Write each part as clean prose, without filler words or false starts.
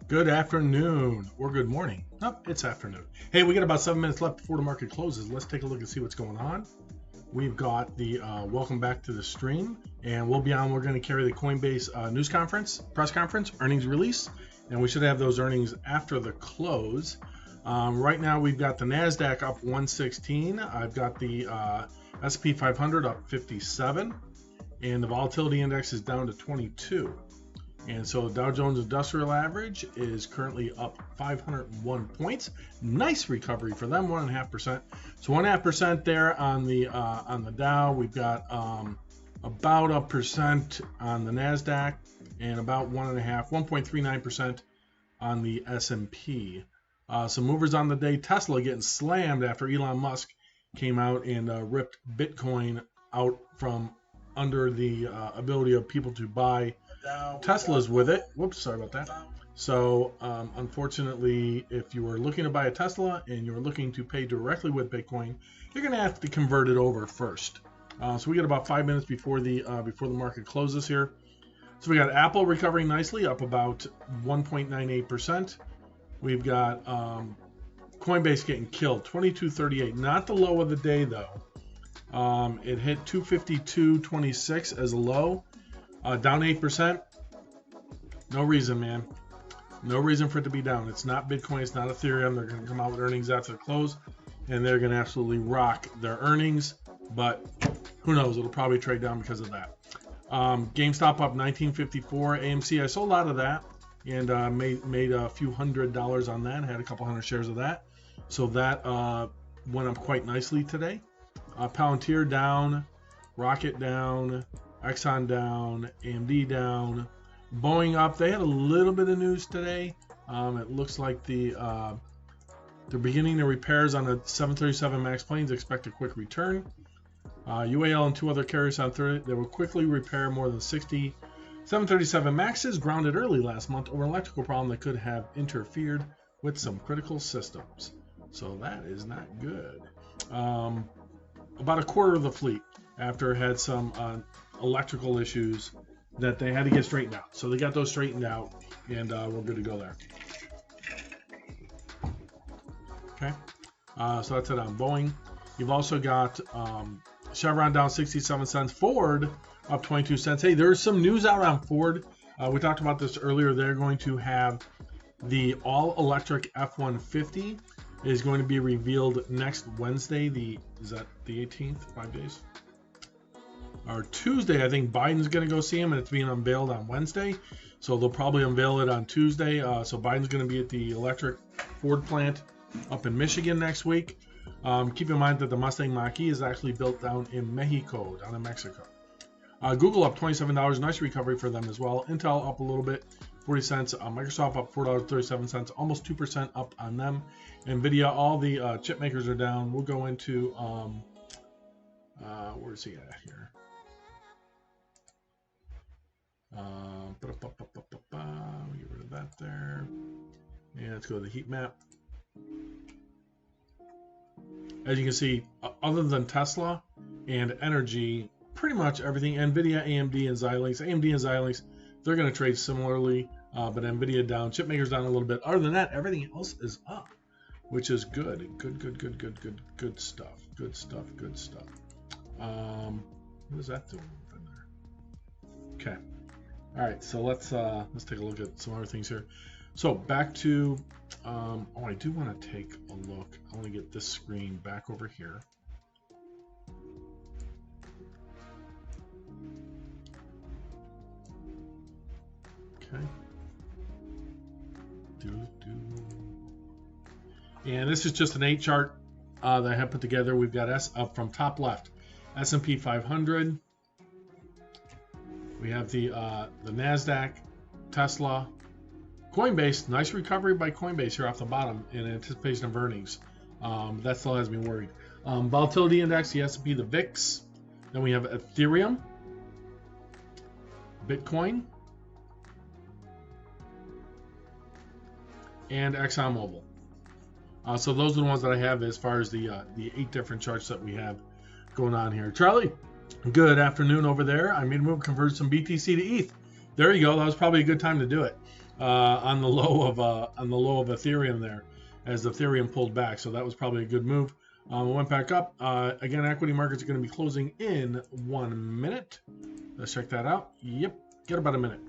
Good afternoon, or good morning. Nope, it's afternoon. Hey, we got about 7 minutes left before the market closes. Let's take a look and see what's going on. We've got the welcome back to the stream, and we'll be on. We're going to carry the Coinbase news conference, press conference, earnings release, and we should have those earnings after the close. Right now, we've got the Nasdaq up 116. I've got the S&P 500 up 57, and the volatility index is down to 22. And so the Dow Jones Industrial Average is currently up 501 points. Nice recovery for them, 1.5%. So 1.5% there on the Dow. We've got about 1% on the Nasdaq, and about 1.39% on the S&P. Some movers on the day: Tesla getting slammed after Elon Musk came out and ripped Bitcoin out from under the ability of people to buy Teslas with it. Whoops, sorry about that. So unfortunately, if you were looking to buy a Tesla and you were looking to pay directly with Bitcoin, you're going to have to convert it over first. So we got about 5 minutes before the market closes here. So we got Apple recovering nicely, up about 1.98%. We've got Coinbase getting killed, 22.38. Not the low of the day though. It hit 252.26 as a low. Down 8%. No reason, man. No reason for it to be down. It's not Bitcoin. It's not Ethereum. They're going to come out with earnings after the close, and they're going to absolutely rock their earnings. But who knows? It'll probably trade down because of that. GameStop up 1954. AMC, I sold out of that and made a few $100s on that. Had a couple hundred shares of that. So that went up quite nicely today. Palantir down. Rocket down. Exxon down, AMD down, Boeing up. They had a little bit of news today. It looks like they're beginning the repairs on the 737 MAX planes. Expect a quick return. UAL and two other carriers on Thursday. They will quickly repair more than 60 737 MAXs grounded early last month over an electrical problem that could have interfered with some critical systems. So that is not good. About a quarter of the fleet, after it had some electrical issues that they had to get straightened out. So they got those straightened out, and we're good to go there. Okay, so that's it on Boeing. You've also got Chevron down 67 cents, Ford up 22 cents. Hey, there's some news out on Ford. We talked about this earlier. They're going to have the all-electric F-150 is going to be revealed next Wednesday. Is that the 18th? 5 days? Or Tuesday, I think Biden's going to go see him, and it's being unveiled on Wednesday. So they'll probably unveil it on Tuesday. So Biden's going to be at the electric Ford plant up in Michigan next week. Keep in mind that the Mustang Mach-E is actually built down in Mexico, down in Mexico. Google up $27, nice recovery for them as well. Intel up a little bit, 40 cents. Microsoft up $4.37, almost 2% up on them. Nvidia, all the chip makers are down. We'll go into, where's he at here? Get rid of that there. And let's go to the heat map. As you can see, other than Tesla and energy, pretty much everything, Nvidia, AMD, and Xilinx, they're going to trade similarly, but Nvidia down, chip makers down a little bit. Other than that, everything else is up, which is good. Good stuff. What is that doing in there? Okay. All right, so let's take a look at some other things here. So back to, I do want to take a look. I want to get this screen back over here. Okay. And this is just an 8 chart that I have put together. We've got up from top left, S&P 500. We have the Nasdaq, Tesla, Coinbase. Nice recovery by Coinbase here off the bottom in anticipation of earnings. That still has me worried. Volatility index, the S&P, the VIX. Then we have Ethereum, Bitcoin, and ExxonMobil. So those are the ones that I have as far as the 8 different charts that we have going on here. Charlie, good afternoon over there. I made a move, converted some BTC to ETH. There you go. That was probably a good time to do it on the low of Ethereum there, as Ethereum pulled back. So that was probably a good move. It went back up. Again, equity markets are going to be closing in 1 minute. Let's check that out. Yep, got about a minute.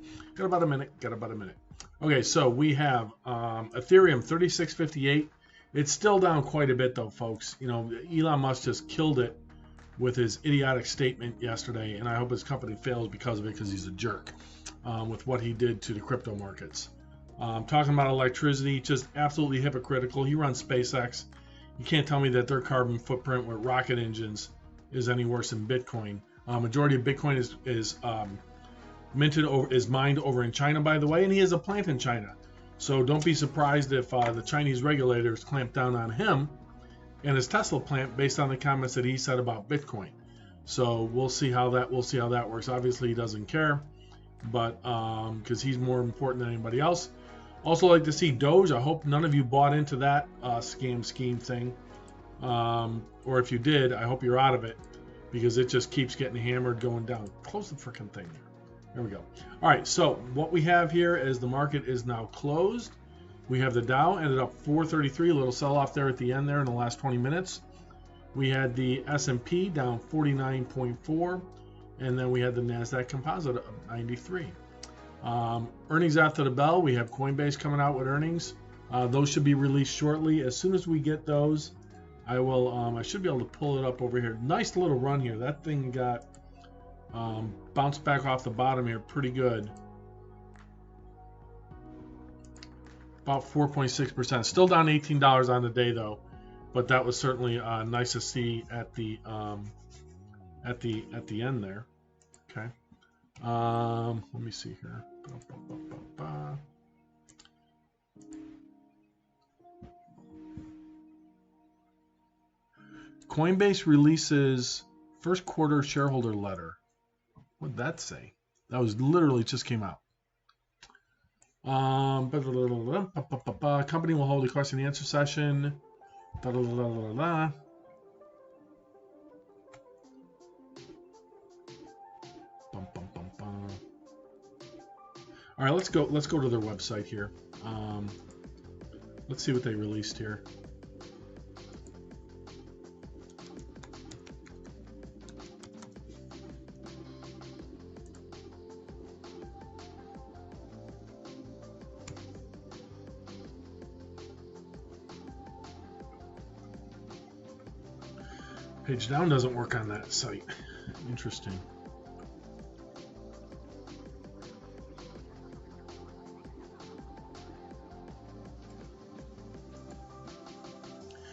Okay, so we have Ethereum 3658. It's still down quite a bit though, folks. You know, Elon Musk just killed it with his idiotic statement yesterday, and I hope his company fails because of it, because he's a jerk with what he did to the crypto markets. Talking about electricity, just absolutely hypocritical. He runs SpaceX. You can't tell me that their carbon footprint with rocket engines is any worse than Bitcoin. Majority of Bitcoin is mined over in China, by the way, and he has a plant in China. So don't be surprised if the Chinese regulators clamp down on him and his Tesla plant based on the comments that he said about Bitcoin. So we'll see how that works. Obviously, he doesn't care, but because he's more important than anybody else. Also, like to see Doge. I hope none of you bought into that scheme thing, or if you did, I hope you're out of it, because it just keeps getting hammered, going down. Close the freaking thing there. There we go. All right, so what we have here is the market is now closed. We have the Dow ended up 433, a little sell-off there at the end there in the last 20 minutes. We had the S&P down 49.4, and then we had the NASDAQ Composite up 93. Earnings after the bell, we have Coinbase coming out with earnings. Those should be released shortly. As soon as we get those, I should be able to pull it up over here. Nice little run here. That thing got bounced back off the bottom here pretty good. About 4.6%. Still down $18 on the day though, but that was certainly nice to see at the end there. Okay. Let me see here. Coinbase releases first quarter shareholder letter. What'd that say? That was literally just came out. Company will hold a question and answer session. All right, let's go to their website here. Let's see what they released here. Page down doesn't work on that site. Interesting.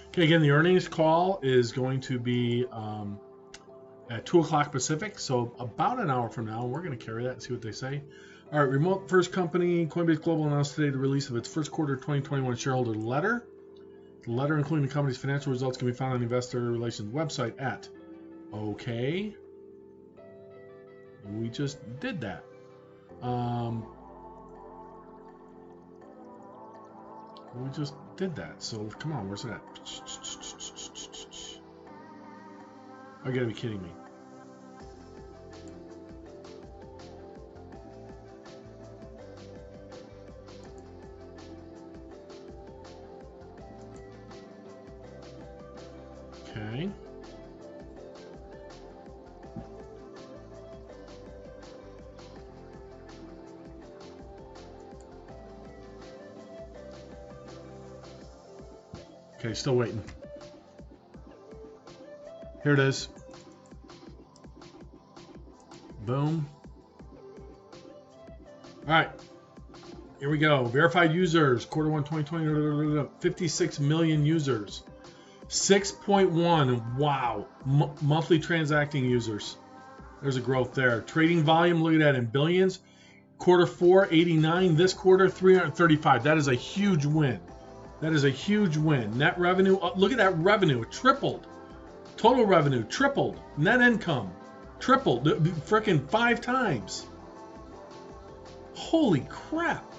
Okay, again, the earnings call is going to be at 2 o'clock Pacific, so about an hour from now. We're going to carry that and see what they say. All right, remote first company, Coinbase Global announced today the release of its first quarter 2021 shareholder letter. The letter, including the company's financial results, can be found on the investor relations website at. Okay. We just did that. We just did that. So come on, where's it at? Oh, you gotta be kidding me. Okay. Okay, still waiting. Here it is. Boom. All right. Here we go. Verified users, quarter 1 2020, 56 million users. 6.1, wow. Monthly transacting users. There's a growth there. Trading volume, look at that in billions. Quarter 4, 89. This quarter, 335. That is a huge win. That is a huge win. Net revenue, look at that revenue. It tripled. Total revenue tripled. Net income tripled. Freaking 5 times. Holy crap.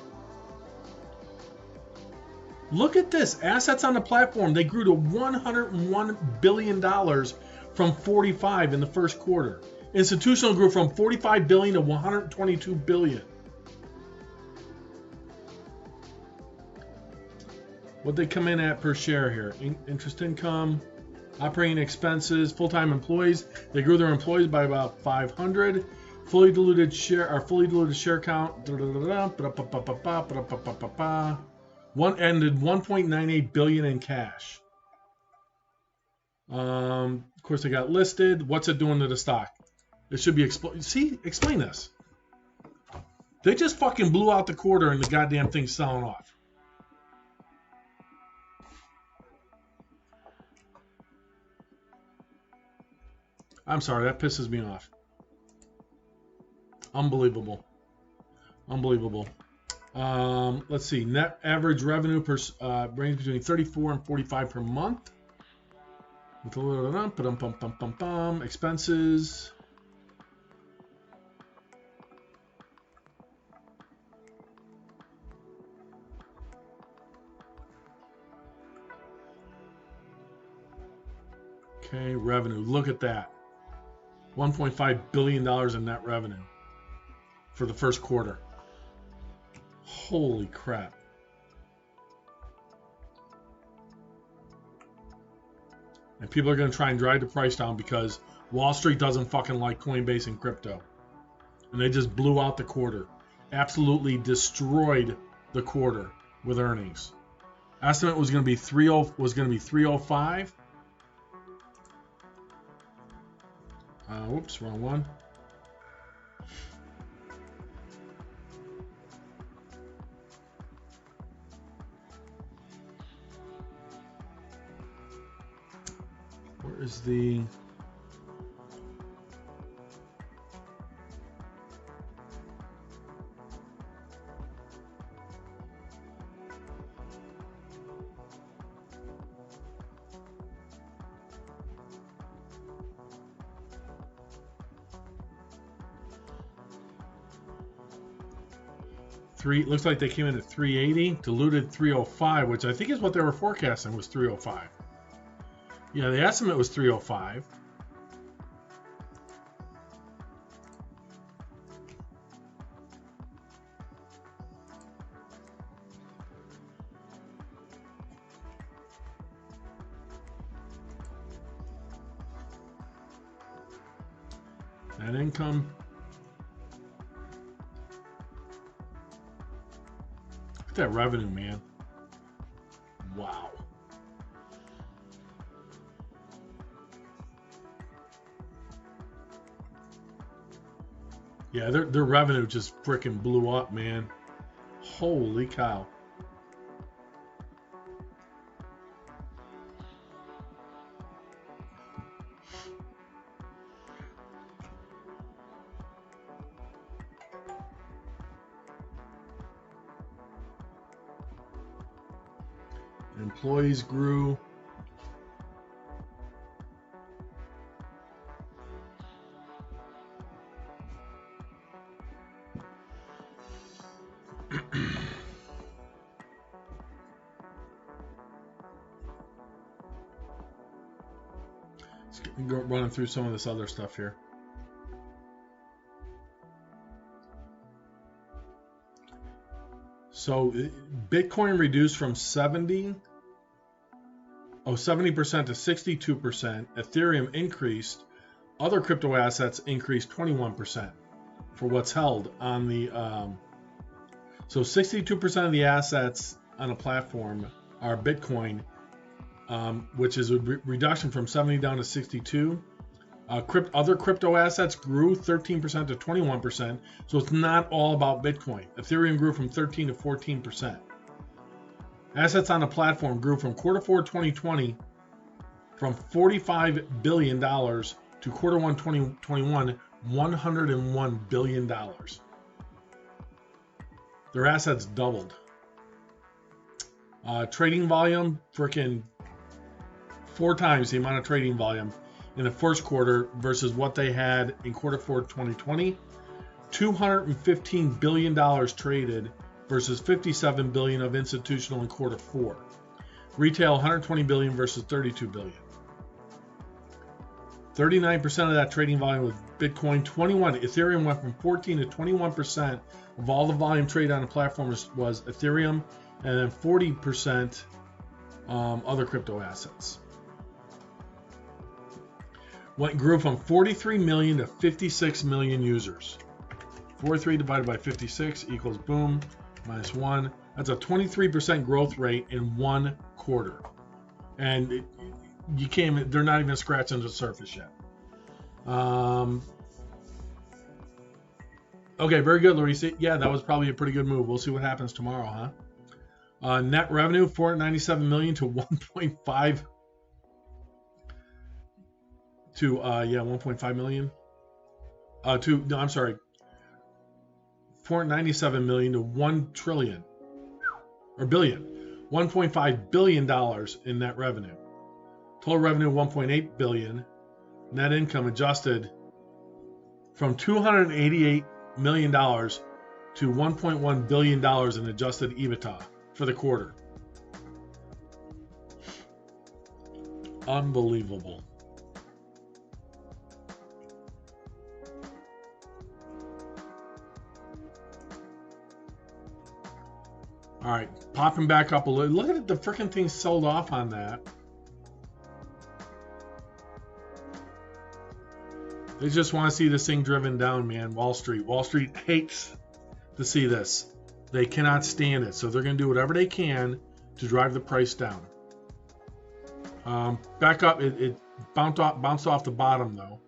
Look at this. Assets on the platform, they grew to $101 billion from 45 in the first quarter. Institutional grew from 45 billion to 122 billion. What they come in at per share here? Interest income, operating expenses, full-time employees. They grew their employees by about 500. Fully diluted share count. One ended 1.98 billion in cash. Of course, they got listed. What's it doing to the stock? It should be explain this. They just fucking blew out the quarter and the goddamn thing's selling off. I'm sorry, that pisses me off. Unbelievable. Unbelievable. Let's see. Net average revenue per range between 34 and 45 per month. With a little expenses. Okay, revenue. Look at that. $1.5 billion in net revenue for the first quarter. Holy crap. And people are going to try and drive the price down because Wall Street doesn't fucking like Coinbase and crypto. And they just blew out the quarter. Absolutely destroyed the quarter with earnings. Estimate was going to be 305. Whoops, wrong one. Where is the... Looks like they came in at 380, diluted 305, which I think is what they were forecasting was 305. Yeah, the estimate was 305. Net income. Look at that revenue, man. Wow. Yeah, their revenue just freaking blew up, man. Holy cow. Employees grew. Let's go running through some of this other stuff here. So Bitcoin reduced from 70% to 62%. Ethereum increased. Other crypto assets increased 21% for what's held on the. So 62% of the assets on a platform are Bitcoin, which is a reduction from 70 down to 62. Other crypto assets grew 13% to 21%, so it's not all about Bitcoin. Ethereum grew from 13 to 14%. Assets on the platform grew from quarter 4 2020 from $45 billion to quarter 1 2021, $101 billion. Their assets doubled. Trading volume, freaking 4 times the amount of trading volume in the first quarter versus what they had in quarter 4 2020. $215 billion traded versus 57 billion of institutional in quarter 4. Retail 120 billion versus 32 billion. 39% of that trading volume was Bitcoin. Ethereum went from 14 to 21% of all the volume traded on the platform was Ethereum, and then 40% other crypto assets. Grew from 43 million to 56 million users. 43 divided by 56 equals boom, minus 1. That's a 23% growth rate in 1 quarter. And they're not even scratching the surface yet. Okay, very good, Larissa. Yeah, that was probably a pretty good move. We'll see what happens tomorrow, huh? Net revenue, 497 million to 1.5 to 1.5 million. 497 million to 1 trillion or billion. $1.5 billion in net revenue. Total revenue 1.8 billion. Net income adjusted from $288 million to $1.1 billion in adjusted EBITDA for the quarter. Unbelievable. All right, popping back up a little. Look at it, the freaking thing sold off on that. They just want to see this thing driven down, man. Wall Street hates to see this. They cannot stand it, so they're going to do whatever they can to drive the price down. Back up, it bounced off the bottom though,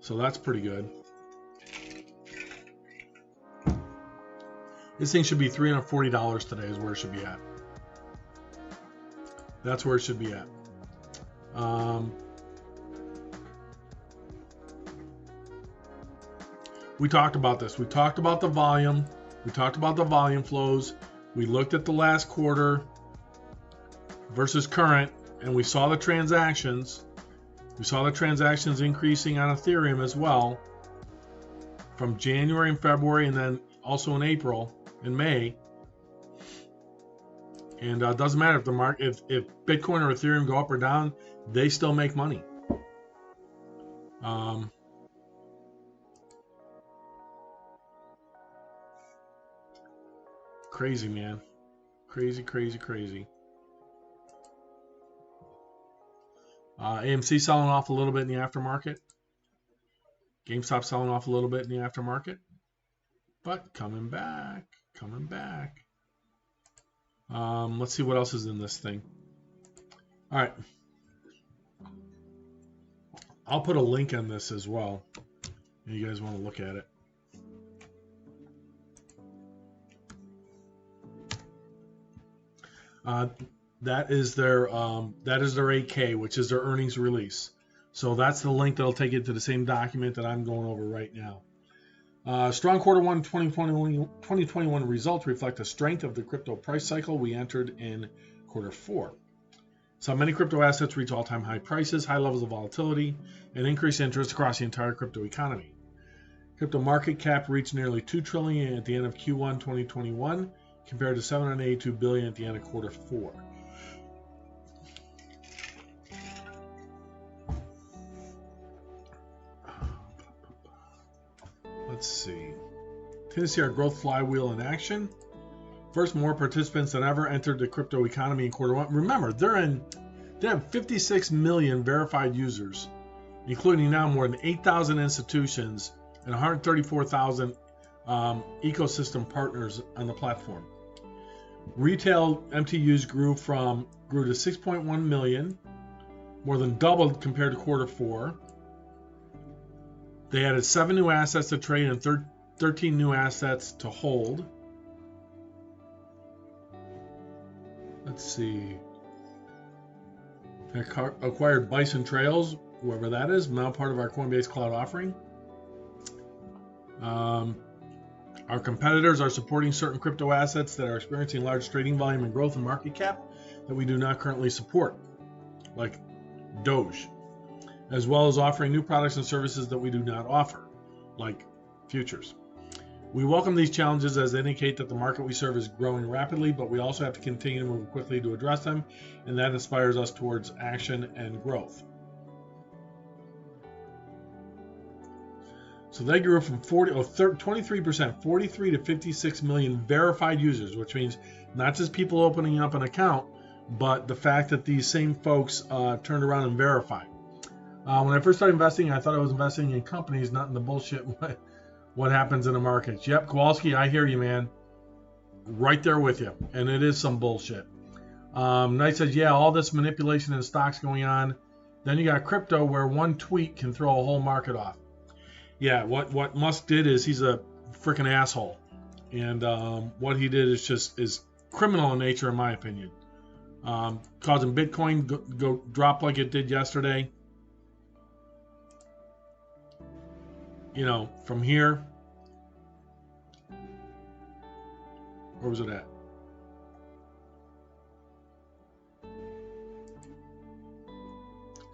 so that's pretty good. This thing should be $340 today is where it should be at. That's where it should be at. We talked about this. We talked about the volume. We talked about the volume flows. We looked at the last quarter versus current, and we saw the transactions. We saw the transactions increasing on Ethereum as well from January and February, and then also in April and May. And it doesn't matter if the market, if Bitcoin or Ethereum go up or down, they still make money. Crazy, man. Crazy. AMC selling off a little bit in the aftermarket. GameStop selling off a little bit in the aftermarket. But coming back. Let's see what else is in this thing. All right. I'll put a link on this as well. If you guys want to look at it. That is their 8K, which is their earnings release. So that's the link that'll take you to the same document that I'm going over right now. Strong quarter 1 2021 results reflect the strength of the crypto price cycle we entered in quarter 4. Saw many crypto assets reach all-time high prices, high levels of volatility, and increased interest across the entire crypto economy. Crypto market cap reached nearly $2 trillion at the end of Q1 2021, compared to $782 billion at the end of quarter 4. Let's see. Here to see our growth flywheel in action. First, more participants than ever entered the crypto economy in quarter 1. Remember, they have 56 million verified users, including now more than 8,000 institutions and 134,000 ecosystem partners on the platform. Retail MTUs grew to 6.1 million, more than doubled compared to quarter 4. They added 7 new assets to trade and 13 new assets to hold. Let's see. They acquired Bison Trails, whoever that is, now part of our Coinbase Cloud offering. Our competitors are supporting certain crypto assets that are experiencing large trading volume and growth in market cap that we do not currently support, like Doge, as well as offering new products and services that we do not offer, like futures. We welcome these challenges as they indicate that the market we serve is growing rapidly, but we also have to continue to move quickly to address them, and that inspires us towards action and growth. So they grew from 23%, 43 to 56 million verified users, which means not just people opening up an account, but the fact that these same folks turned around and verified. When I first started investing, I thought I was investing in companies, not in the bullshit what happens in the markets. Yep, Kowalski, I hear you, man. Right there with you. And it is some bullshit. Knight says, yeah, all this manipulation in stocks going on. Then you got crypto where one tweet can throw a whole market off. Yeah, what Musk did is he's a freaking asshole. And what he did is criminal in nature, in my opinion. Causing Bitcoin go drop like it did yesterday. You know, from here, where was it at?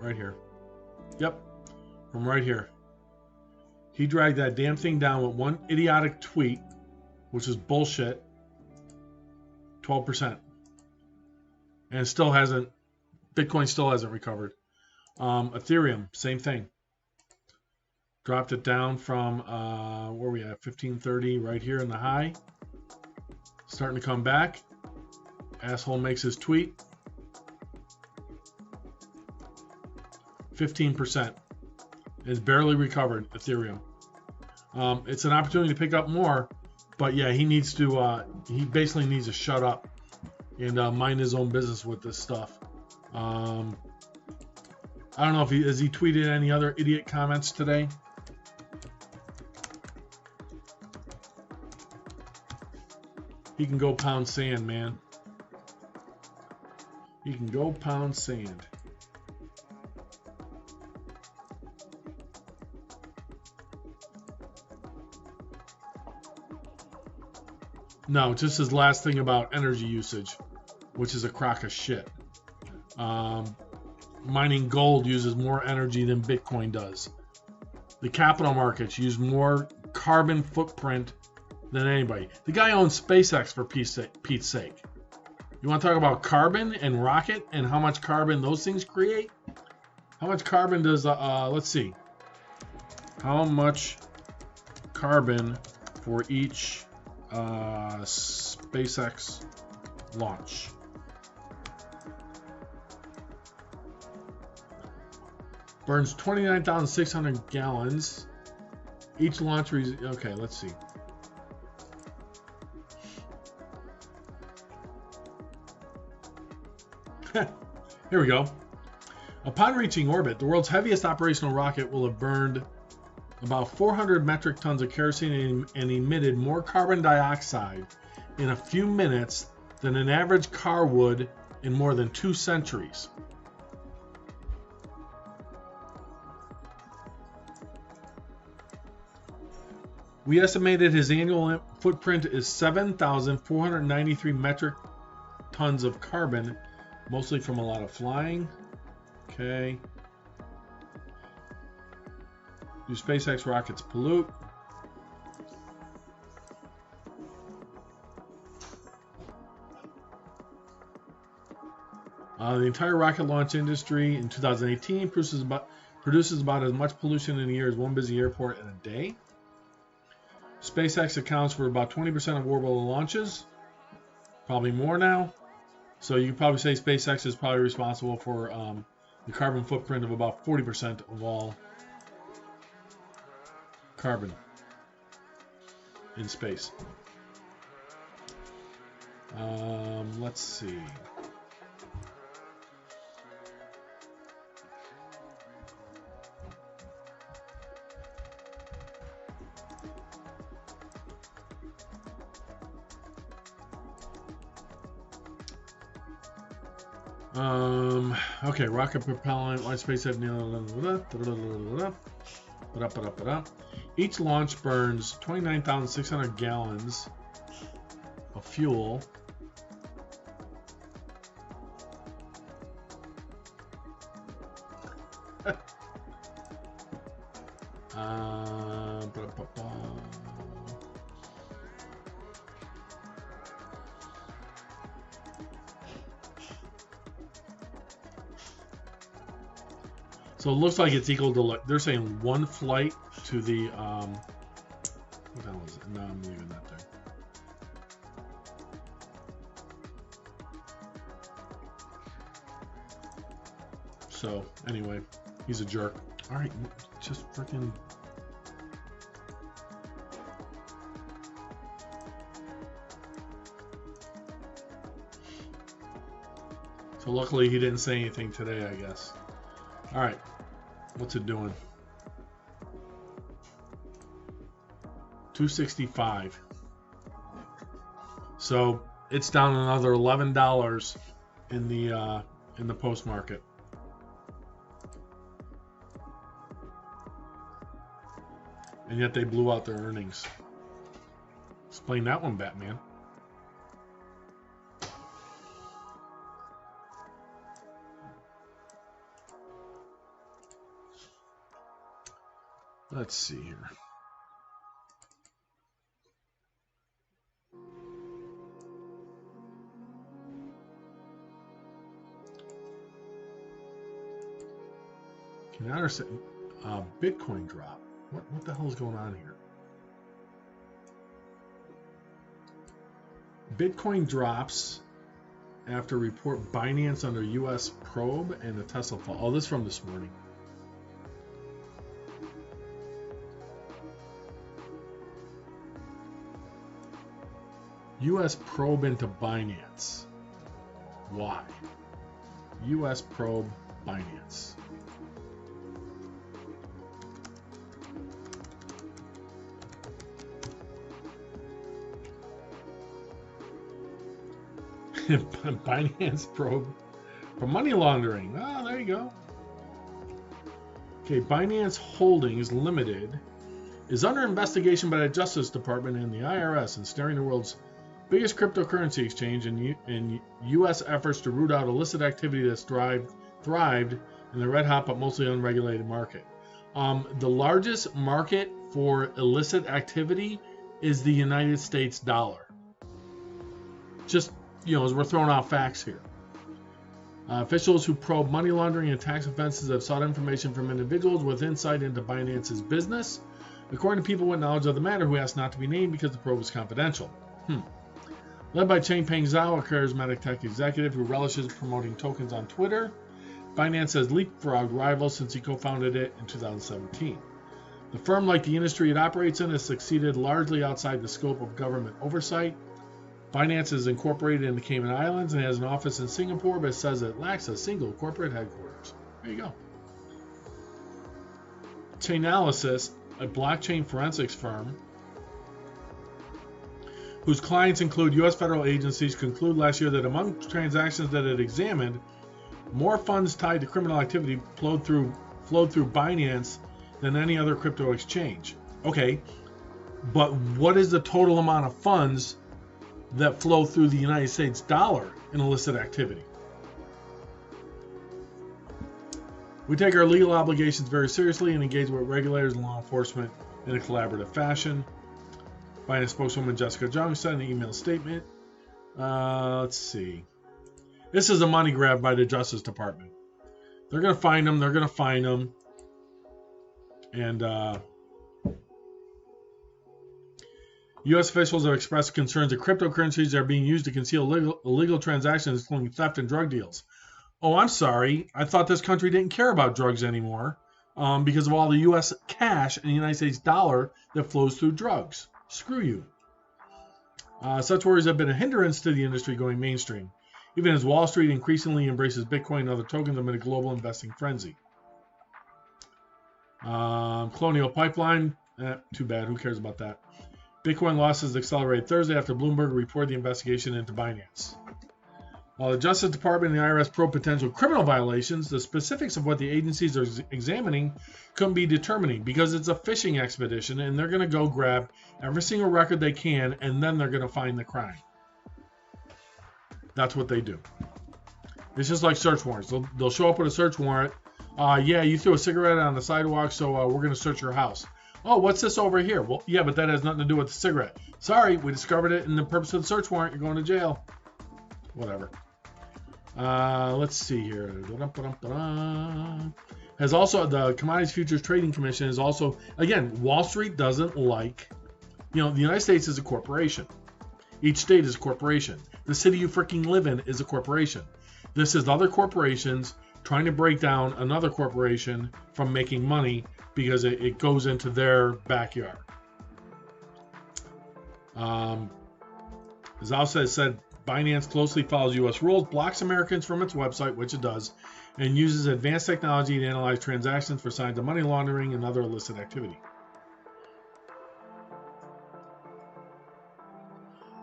Right here. Yep, from right here. He dragged that damn thing down with one idiotic tweet, which is bullshit, 12%. And it still hasn't, Bitcoin still hasn't recovered. Ethereum, same thing. Dropped it down from, where are we at, 1530, right here in the high. Starting to come back. Asshole makes his tweet. 15%. It's barely recovered, Ethereum. It's an opportunity to pick up more, but yeah, he needs to, he basically needs to shut up and mind his own business with this stuff. I don't know if has he tweeted any other idiot comments today? He can go pound sand, man. He can go pound sand. No, just his last thing about energy usage, which is a crock of shit. Mining gold uses more energy than Bitcoin does. The capital markets use more carbon footprint than anybody. The guy owns SpaceX, for Pete's sake. You want to talk about carbon and rocket and how much carbon those things create? How much carbon does, let's see. How much carbon for each SpaceX launch? Burns 29,600 gallons. Each launch, okay, let's see. Here we go. Upon reaching orbit, the world's heaviest operational rocket will have burned about 400 metric tons of kerosene and emitted more carbon dioxide in a few minutes than an average car would in more than 2 centuries. We estimated his annual footprint is 7,493 metric tons of carbon, mostly from a lot of flying. Okay. Do SpaceX rockets pollute? The entire rocket launch industry in 2018 produces about as much pollution in a year as one busy airport in a day. SpaceX accounts for about 20% of orbital launches, probably more now. So you could probably say SpaceX is probably responsible for the carbon footprint of about 40% of all carbon in space. Let's see. Okay, rocket propellant, light space have each launch burns 29,600 gallons of fuel. So it looks like it's equal to, like, they're saying one flight to the, what the hell is it? No, I'm leaving that there. So, anyway, he's a jerk. All right, just freaking... So luckily he didn't say anything today, I guess. All right, what's it doing? 265. So it's down another $11 in the post market. And yet they blew out their earnings. Explain that one, Batman. Let's see here. Can I understand? Bitcoin drop. What the hell is going on here? Bitcoin drops after report Binance under U.S. probe and the Tesla fall. Oh, this is from this morning. U.S. probe into Binance. Why? U.S. probe Binance. Binance probe for money laundering. Oh, there you go. Okay, Binance Holdings Limited is under investigation by the Justice Department and the IRS and snaring the world's biggest cryptocurrency exchange in U.S. efforts to root out illicit activity that's thrived in the red hot but mostly unregulated market. The largest market for illicit activity is the United States dollar. Just, you know, as we're throwing out facts here. Officials who probe money laundering and tax offenses have sought information from individuals with insight into Binance's business, according to people with knowledge of the matter who asked not to be named because the probe is confidential. Led by Changpeng Zhao, a charismatic tech executive who relishes promoting tokens on Twitter, Binance has leapfrogged rivals since he co-founded it in 2017. The firm, like the industry it operates in, has succeeded largely outside the scope of government oversight. Binance is incorporated in the Cayman Islands and has an office in Singapore, but says it lacks a single corporate headquarters. There you go. Chainalysis, a blockchain forensics firm, whose clients include U.S. federal agencies, concluded last year that among transactions that it examined, more funds tied to criminal activity flowed through Binance than any other crypto exchange. Okay, but what is the total amount of funds that flow through the United States dollar in illicit activity? We take our legal obligations very seriously and engage with regulators and law enforcement in a collaborative fashion. Binance spokeswoman Jessica Jung said in an email statement. Let's see. This is a money grab by the Justice Department. They're going to find them. They're going to find them. And U.S. officials have expressed concerns that cryptocurrencies are being used to conceal illegal transactions, including theft and drug deals. Oh, I'm sorry. I thought this country didn't care about drugs anymore because of all the U.S. cash and the United States dollar that flows through drugs. Screw you. Such worries have been a hindrance to the industry going mainstream, even as Wall Street increasingly embraces Bitcoin and other tokens amid a global investing frenzy. Colonial Pipeline, too bad, who cares about that? Bitcoin losses accelerated Thursday after Bloomberg reported the investigation into Binance. While the Justice Department and the IRS probe potential criminal violations, the specifics of what the agencies are examining couldn't be determining because it's a fishing expedition and they're going to go grab every single record they can and then they're going to find the crime. That's what they do. It's just like search warrants. They'll show up with a search warrant. Yeah, you threw a cigarette on the sidewalk, so we're going to search your house. Oh, what's this over here? Well, yeah, but that has nothing to do with the cigarette. Sorry, we discovered it in the purpose of the search warrant. You're going to jail. Whatever. Let's see here. has also, the Commodities Futures Trading Commission is also, again, Wall Street doesn't like, the United States is a corporation. Each state is a corporation. The city you freaking live in is a corporation. This is other corporations trying to break down another corporation from making money because it goes into their backyard. As also said, Binance closely follows U.S. rules, blocks Americans from its website, which it does, and uses advanced technology to analyze transactions for signs of money laundering and other illicit activity.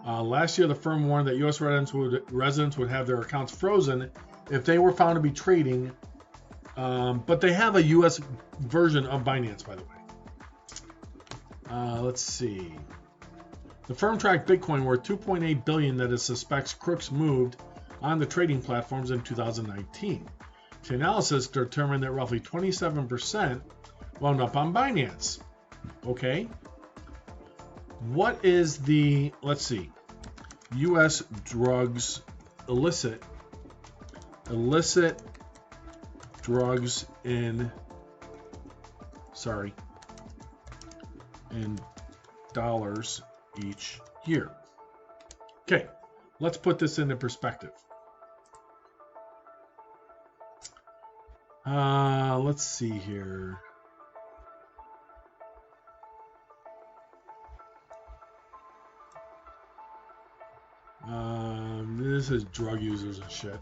Last year, the firm warned that U.S. residents would have their accounts frozen if they were found to be trading, but they have a U.S. version of Binance, by the way. Let's see. The firm tracked Bitcoin worth $2.8 billion that it suspects crooks moved on the trading platforms in 2019. The analysis determined that roughly 27% wound up on Binance. Okay. What is the, let's see, U.S. drugs, illicit drugs in dollars each year. Okay, let's put this into perspective. Let's see here. This is drug users and shit.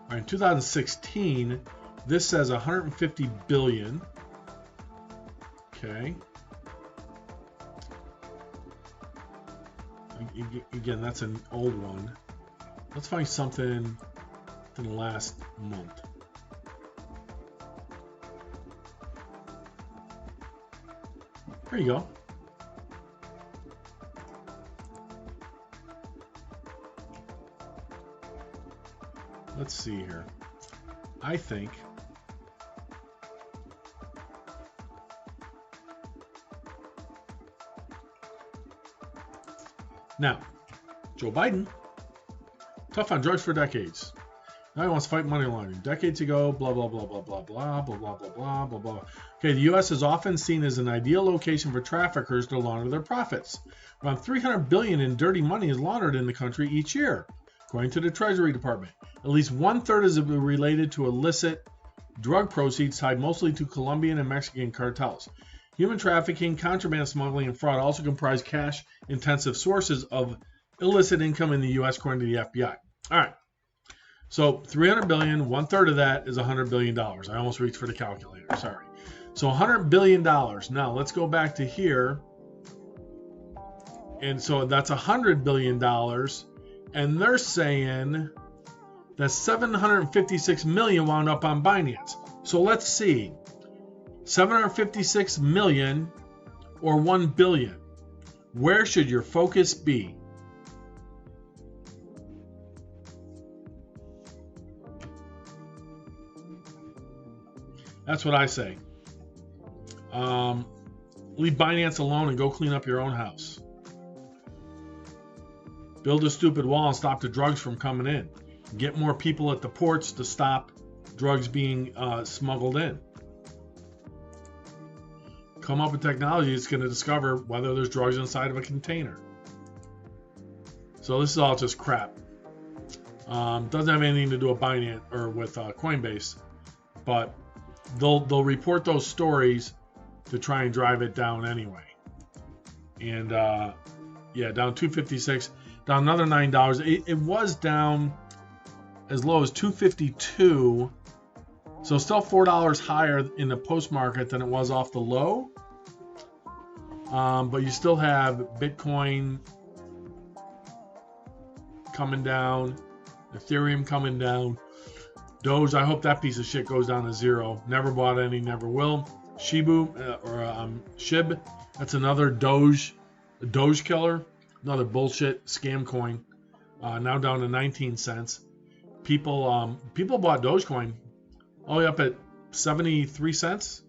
All right, in 2016, this says 150 billion. Okay. Again, that's an old one. Let's find something in the last month. There you go. Let's see here. I think now, Joe Biden, tough on drugs for decades. Now he wants to fight money laundering. Decades ago, blah, blah, blah, blah, blah, blah, blah, blah, blah, blah, blah, blah. Okay, the U.S. is often seen as an ideal location for traffickers to launder their profits. Around $300 billion in dirty money is laundered in the country each year, according to the Treasury Department. At least 1/3 is related to illicit drug proceeds tied mostly to Colombian and Mexican cartels. Human trafficking, contraband smuggling, and fraud also comprise cash-intensive sources of illicit income in the U.S., according to the FBI. All right. So $300 billion, 1/3 of that is $100 billion. I almost reached for the calculator. Sorry. So $100 billion. Now let's go back to here. And so that's $100 billion. And they're saying that 756 million wound up on Binance. So let's see. 756 million or 1 billion. Where should your focus be? That's what I say. Leave Binance alone and go clean up your own house. Build a stupid wall and stop the drugs from coming in. Get more people at the ports to stop drugs being smuggled in. Come up with technology that's going to discover whether there's drugs inside of a container. So this is all just crap. Doesn't have anything to do with Binance or with Coinbase, but they'll report those stories to try and drive it down anyway. And yeah, down 256, down another $9. It was down as low as 252, so still $4 higher in the post market than it was off the low. But you still have Bitcoin coming down, Ethereum coming down, Doge. I hope that piece of shit goes down to zero. Never bought any, never will. SHIB. That's another Doge killer, another bullshit scam coin. Now down to 19 cents. People bought Dogecoin all the way up at 73 cents.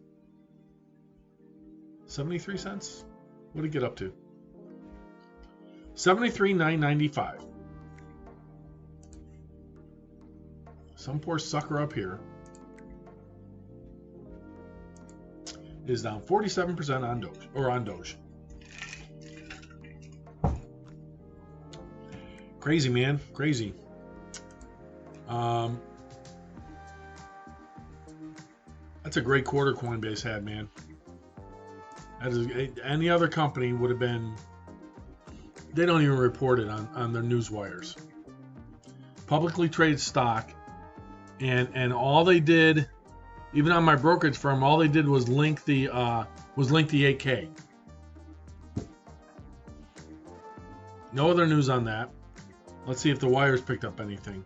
73 cents? What did it get up to? 73,995. some poor sucker up here is down 47% on Doge, or on Doge. Crazy, man, crazy. That's a great quarter Coinbase had, man. That is, any other company would have been, they don't even report it on their news wires. Publicly traded stock, and all they did, even on my brokerage firm, all they did was link the 8K. No other news on that. Let's see if the wires picked up anything.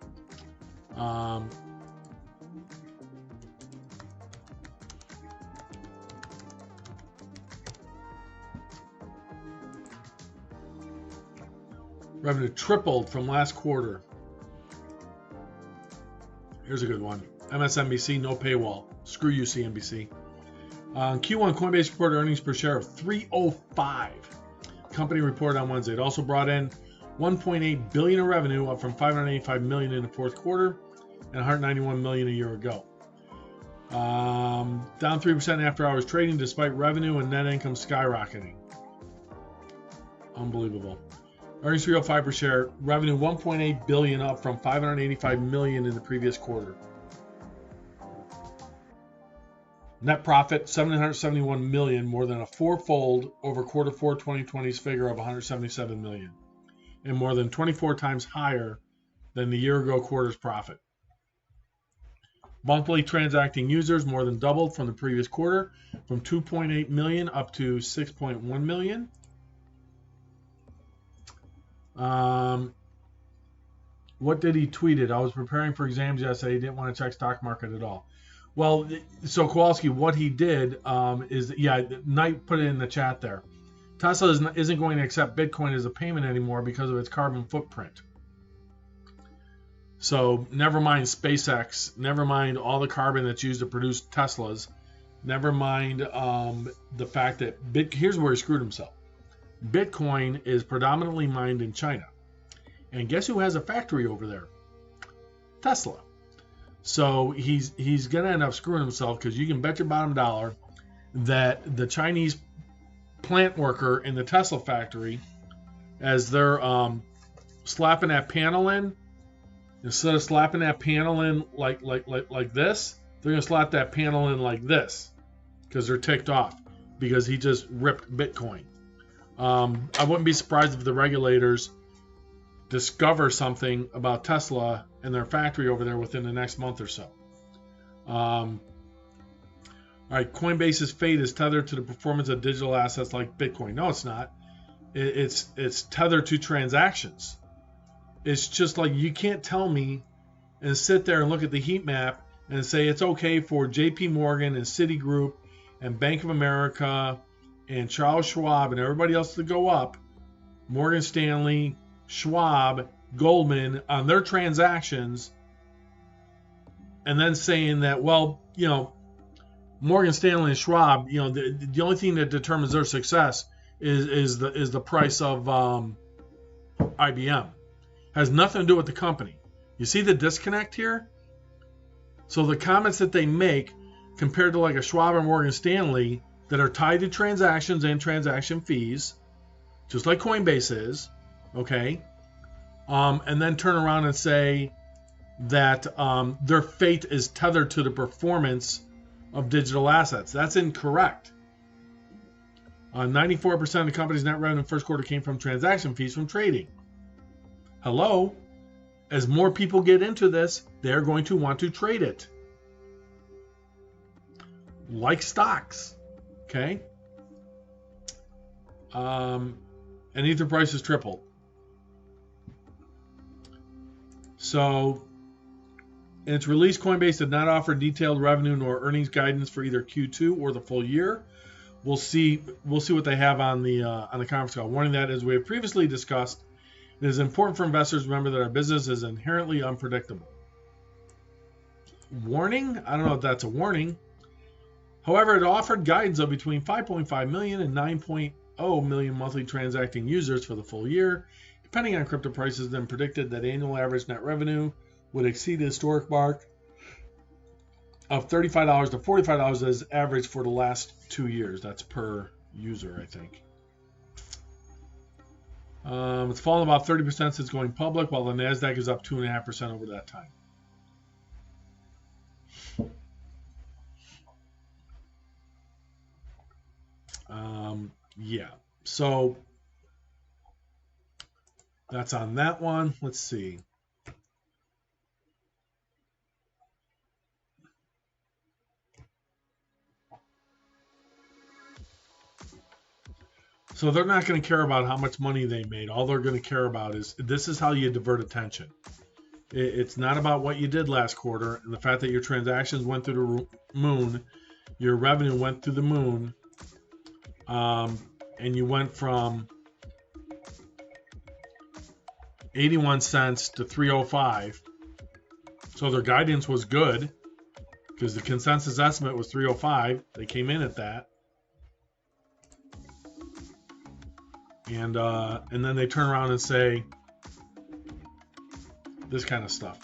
Revenue tripled from last quarter. Here's a good one. MSNBC, no paywall. Screw you, CNBC. Q1 Coinbase reported earnings per share of $3.05. Company reported on Wednesday. It also brought in $1.8 billion in revenue, up from $585 million in the fourth quarter and $191 million a year ago. Down 3% after hours trading, despite revenue and net income skyrocketing. Unbelievable. Earnings $3.05 per share. Revenue $1.8 billion, up from $585 million in the previous quarter. Net profit $771 million, more than a fourfold over quarter 4 2020's figure of $177 million, and more than 24 times higher than the year ago quarter's profit. Monthly transacting users more than doubled from the previous quarter, from 2.8 million up to 6.1 million. What did he tweet it? I was preparing for exams yesterday. He didn't want to check stock market at all. Well, so Kowalski, what he did is, Knight put it in the chat there. Tesla isn't going to accept Bitcoin as a payment anymore because of its carbon footprint. So never mind SpaceX, never mind all the carbon that's used to produce Teslas, never mind the fact that here's where he screwed himself. Bitcoin is predominantly mined in China. And guess who has a factory over there? Tesla. So he's going to end up screwing himself, because you can bet your bottom dollar that the Chinese plant worker in the Tesla factory, as they're slapping that panel in, instead of slapping that panel in like this, they're going to slap that panel in like this, because they're ticked off because he just ripped Bitcoin. I wouldn't be surprised if the regulators discover something about Tesla and their factory over there within the next month or so. All right, Coinbase's fate is tethered to the performance of digital assets like Bitcoin. No, it's not. It's tethered to transactions. It's just like, you can't tell me and sit there and look at the heat map and say it's okay for JP Morgan and Citigroup and Bank of America and Charles Schwab and everybody else to go up, Morgan Stanley, Schwab, Goldman, on their transactions, and then saying that, well, Morgan Stanley and Schwab, the only thing that determines their success is the price of IBM. Has nothing to do with the company. You see the disconnect here? So the comments that they make compared to like a Schwab or Morgan Stanley that are tied to transactions and transaction fees, just like Coinbase is, okay? And then turn around and say that their fate is tethered to the performance of digital assets. That's incorrect. 94% of the company's net revenue in the first quarter came from transaction fees from trading. Hello? As more people get into this, they're going to want to trade it. Like stocks. Okay? And Ether prices tripled. So, in its release, Coinbase did not offer detailed revenue nor earnings guidance for either Q2 or the full year. We'll see what they have on the conference call. Warning that, as we have previously discussed, it is important for investors to remember that our business is inherently unpredictable. Warning? I don't know if that's a warning. However, it offered guidance of between 5.5 million and 9.0 million monthly transacting users for the full year, depending on crypto prices, then predicted that annual average net revenue would exceed the historic mark of $35 to $45 as average for the last 2 years. That's per user, I think. It's fallen about 30% since going public, while the NASDAQ is up 2.5% over that time. Yeah, so that's on that one. Let's see. So they're not going to care about how much money they made. All they're going to care about is this is how you divert attention. It's not about what you did last quarter and the fact that your transactions went through the moon, your revenue went through the moon, and you went from 81 cents to 305. So their guidance was good because the consensus estimate was 305. They came in at that. And then they turn around and say this kind of stuff.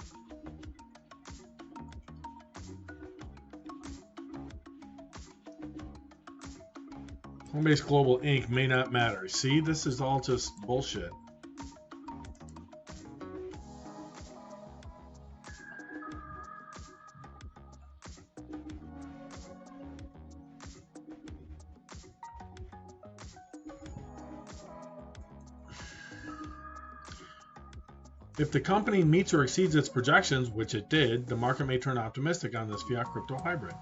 Coinbase Global Inc. may not matter. See, this is all just bullshit. If the company meets or exceeds its projections, which it did, the market may turn optimistic on this fiat crypto hybrid.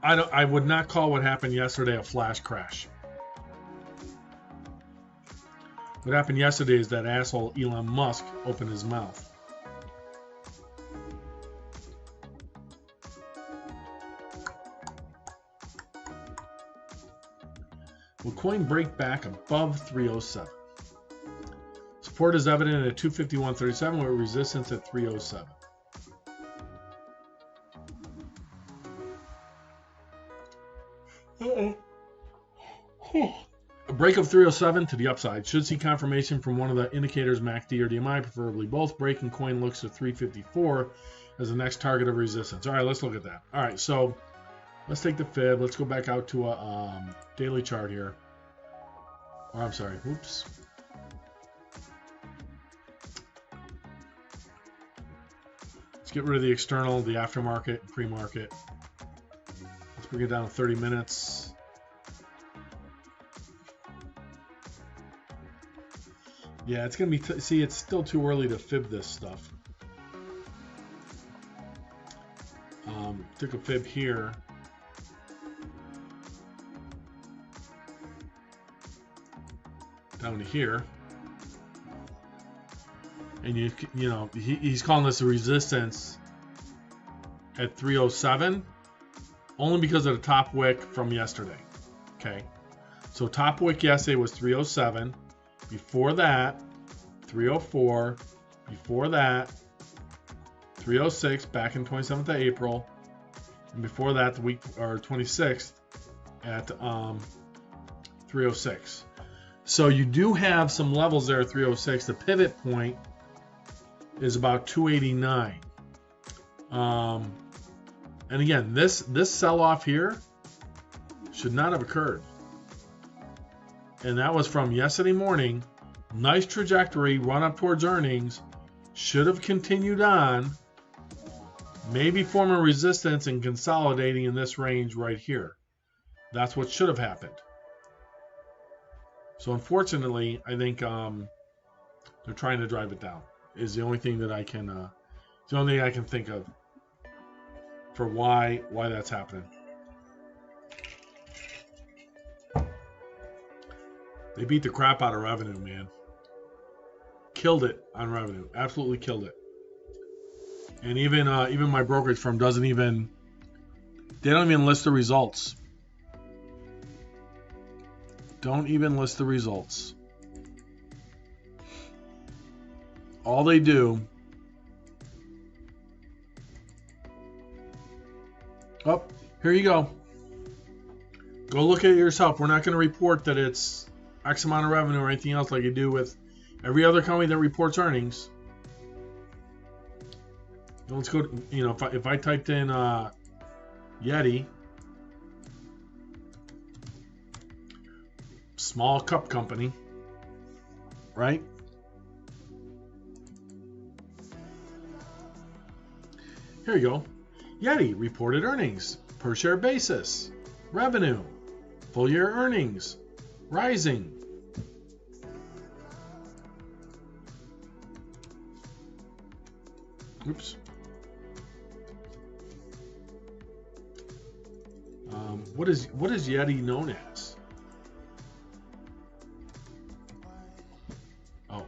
I would not call what happened yesterday a flash crash. What happened yesterday is that asshole Elon Musk opened his mouth. Will coin break back above 307? Support is evident at 251.37 with resistance at 307. A break of 307 to the upside should see confirmation from one of the indicators, MACD or DMI, preferably both. Breaking coin looks to 354 as the next target of resistance. All right, let's look at that. All right, so let's take the fib. Let's go back out to a daily chart here. Oh, I'm sorry. Oops. Let's get rid of the external, the aftermarket, pre-market. Let's bring it down to 30 minutes. Yeah, it's going to be... see, it's still too early to fib this stuff. Took a fib here. Down to here. And you know, he's calling this a resistance at 307 only because of the top wick from yesterday. Okay. So top wick yesterday was 307. Before that, 304. Before that, 306 back in 27th of April. And before that, the week or 26th at 306. So you do have some levels there at 306. The pivot point is about 289. And again, this sell-off here should not have occurred. And that was from yesterday morning. Nice trajectory, run up towards earnings. Should have continued on. Maybe forming resistance and consolidating in this range right here. That's what should have happened. So unfortunately, I think they're trying to drive it down. Is the only thing that I can, the only thing I can think of for why that's happening. They beat the crap out of revenue, man. Killed it on revenue. Absolutely killed it. And even my brokerage firm doesn't even. They don't even list the results. Don't even list the results. All they do Oh, here you go. Go look at it yourself. We're not going to report that it's X amount of revenue or anything else like you do with every other company that reports earnings. Let's go. You know, if I typed in Yeti, small cup company, right? Here you go. Yeti reported earnings, per share basis, revenue, full year earnings, rising. Oops. What is Yeti known as? Oh,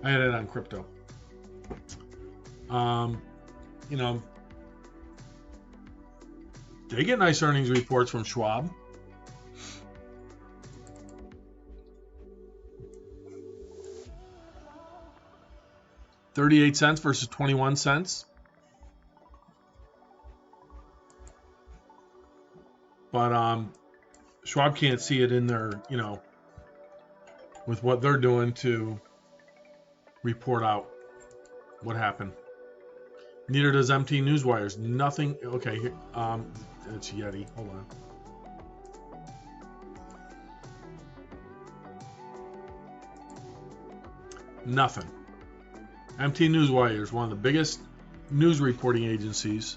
I had it on crypto. You know, they get nice earnings reports from Schwab. $0.38 versus 21 cents. But Schwab can't see it in their, you know, with what they're doing to report out what happened. Neither does MT Newswires. Nothing. Okay, here, it's Yeti. Hold on. Nothing. MT Newswires, one of the biggest news reporting agencies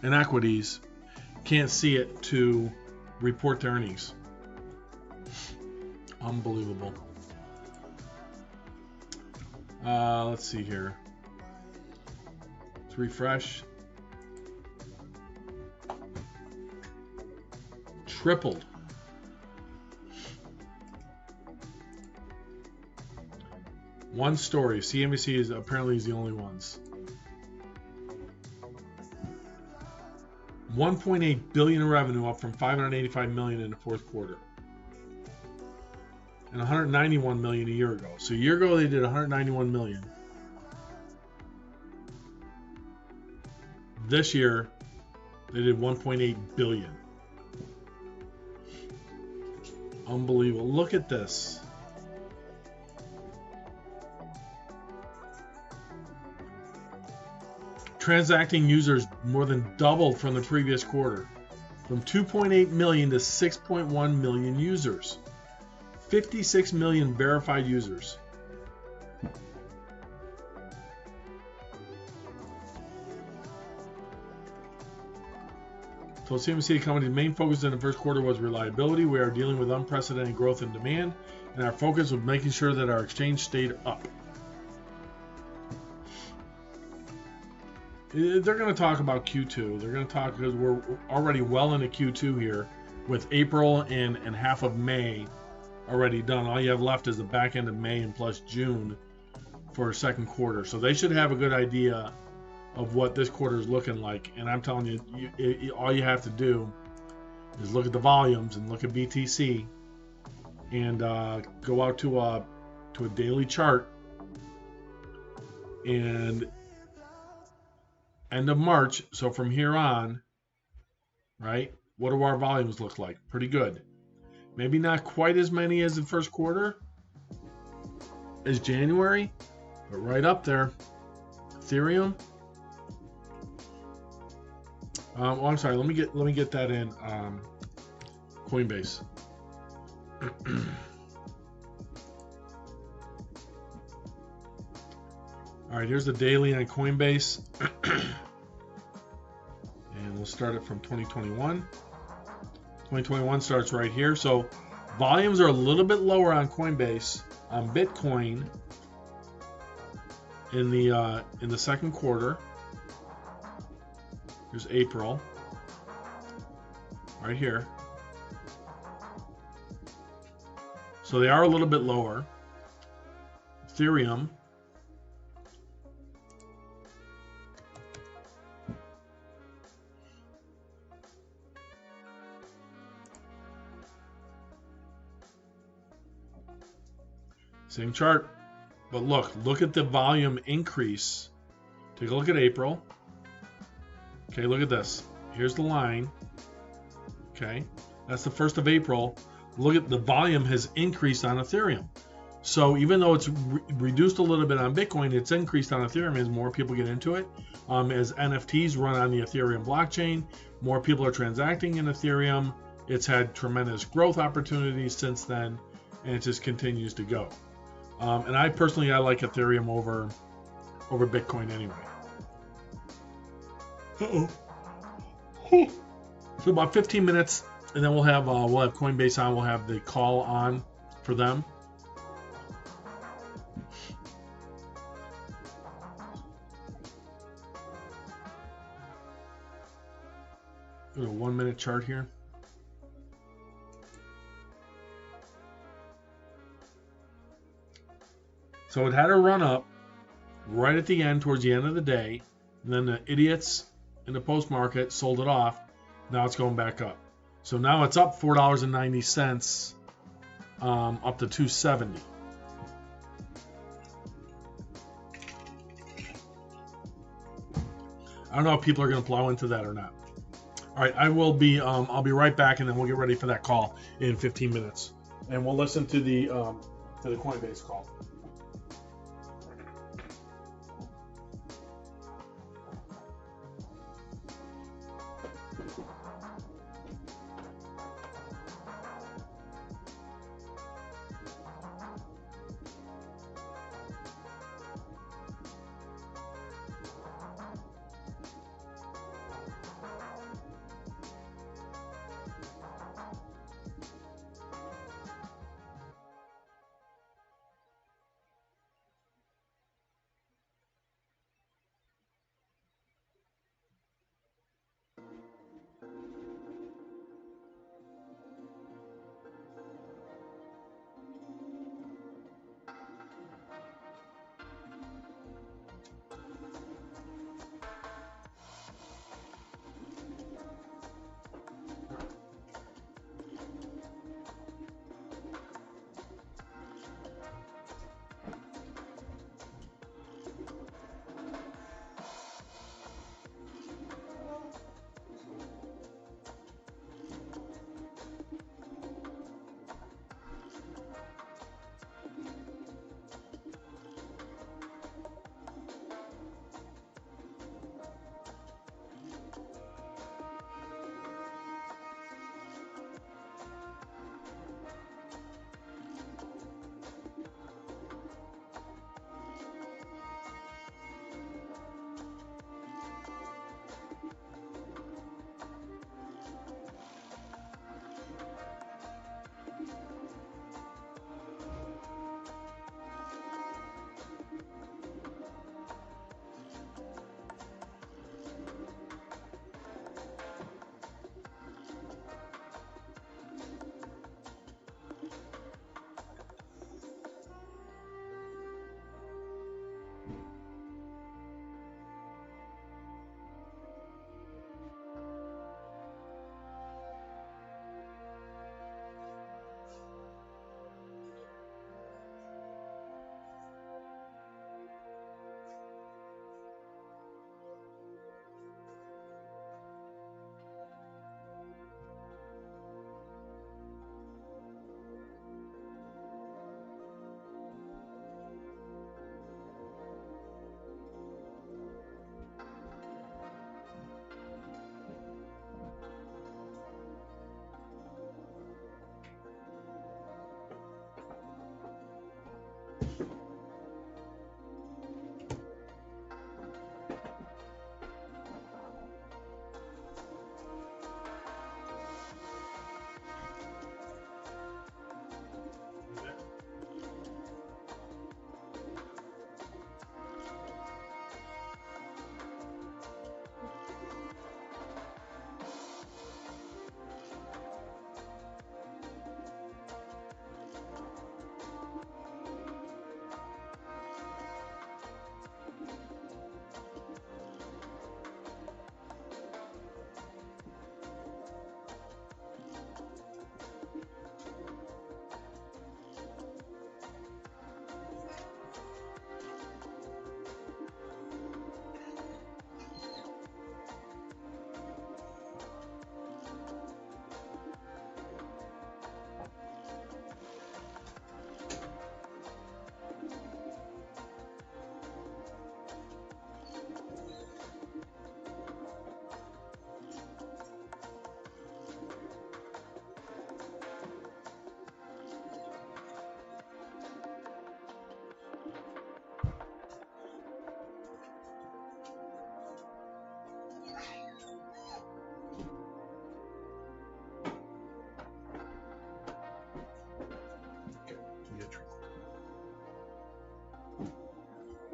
in equities, can't see it to report their earnings. Unbelievable. Let's see here. Let's refresh. Tripled. One story. CNBC is apparently the only ones. 1.8 billion in revenue, up from 585 million in the fourth quarter, and 191 million a year ago. So a year ago they did 191 million. This year they did 1.8 billion. Unbelievable. Look at this. Transacting users more than doubled from the previous quarter, from 2.8 million to 6.1 million users. 56 million verified users. So CNBC, the company's main focus in the first quarter was reliability. We are dealing with unprecedented growth in demand, and our focus was making sure that our exchange stayed up. They're going to talk about Q2. They're going to talk because we're already well into Q2 here, with April and half of May already done. All you have left is the back end of May and plus June for a second quarter. So they should have a good idea of what this quarter is looking like. And I'm telling you, all you have to do is look at the volumes and look at BTC and go out to a daily chart, and end of March, so from here on, right, what do our volumes look like? Pretty good. Maybe not quite as many as the first quarter, as January, but right up there. Ethereum. Oh, I'm sorry. Let me get that in Coinbase. All right, here's the daily on Coinbase. And we'll start it from 2021. 2021 starts right here. So volumes are a little bit lower on Coinbase, on Bitcoin, in the second quarter. Here's April, right here. So they are a little bit lower. Ethereum. Same chart, but look at the volume increase. Take a look at April. Okay, look at this. Here's the line. Okay, that's the 1st of April. Look at the volume has increased on Ethereum. So even though it's reduced a little bit on Bitcoin, it's increased on Ethereum as more people get into it. As NFTs run on the Ethereum blockchain, more people are transacting in Ethereum. It's had tremendous growth opportunities since then, and it just continues to go. And I personally like Ethereum over Bitcoin anyway. So about 15 minutes, and then we'll have Coinbase on. We'll have the call on for them. A 1 minute chart here. So it had a run up right at the end, towards the end of the day, and then the idiots in the post market sold it off. Now it's going back up. So now it's up $4.90, up to 270. I don't know if people are going to plow into that or not. All right, I'll be right back, and then we'll get ready for that call in 15 minutes, and we'll listen to the Coinbase call.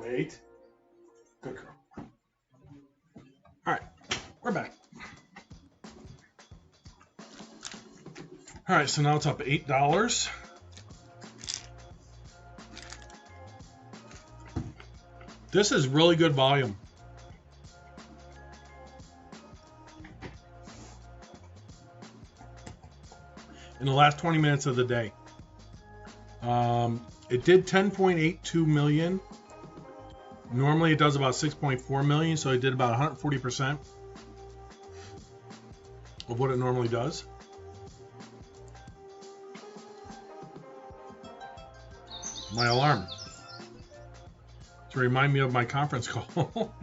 Wait. Good girl. All right, we're back. All right, so now it's up $8. This is really good volume. In the last 20 minutes of the day. It did 10.82 million. Normally it does about 6.4 million, so it did about 140% of what it normally does. My alarm to remind me of my conference call.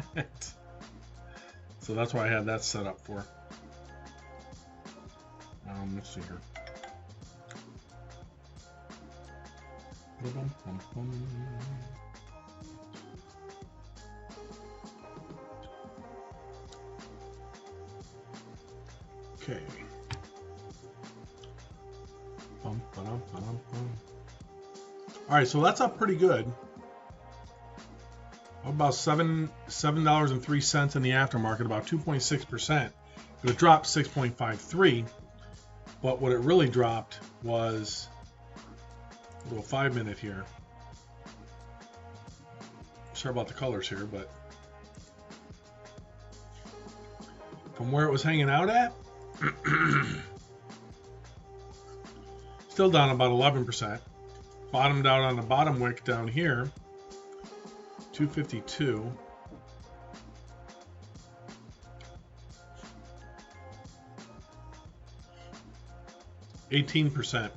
So that's why I had that set up for. Let's see here. Okay. All right, so that's up pretty good. About $7.03 in the aftermarket, about 2.6%. It dropped 6.53, but what it really dropped was a little 5-minute here. Sorry about the colors here, but from where it was hanging out at, still down about 11%. Bottomed out on the bottom wick down here, 252. %.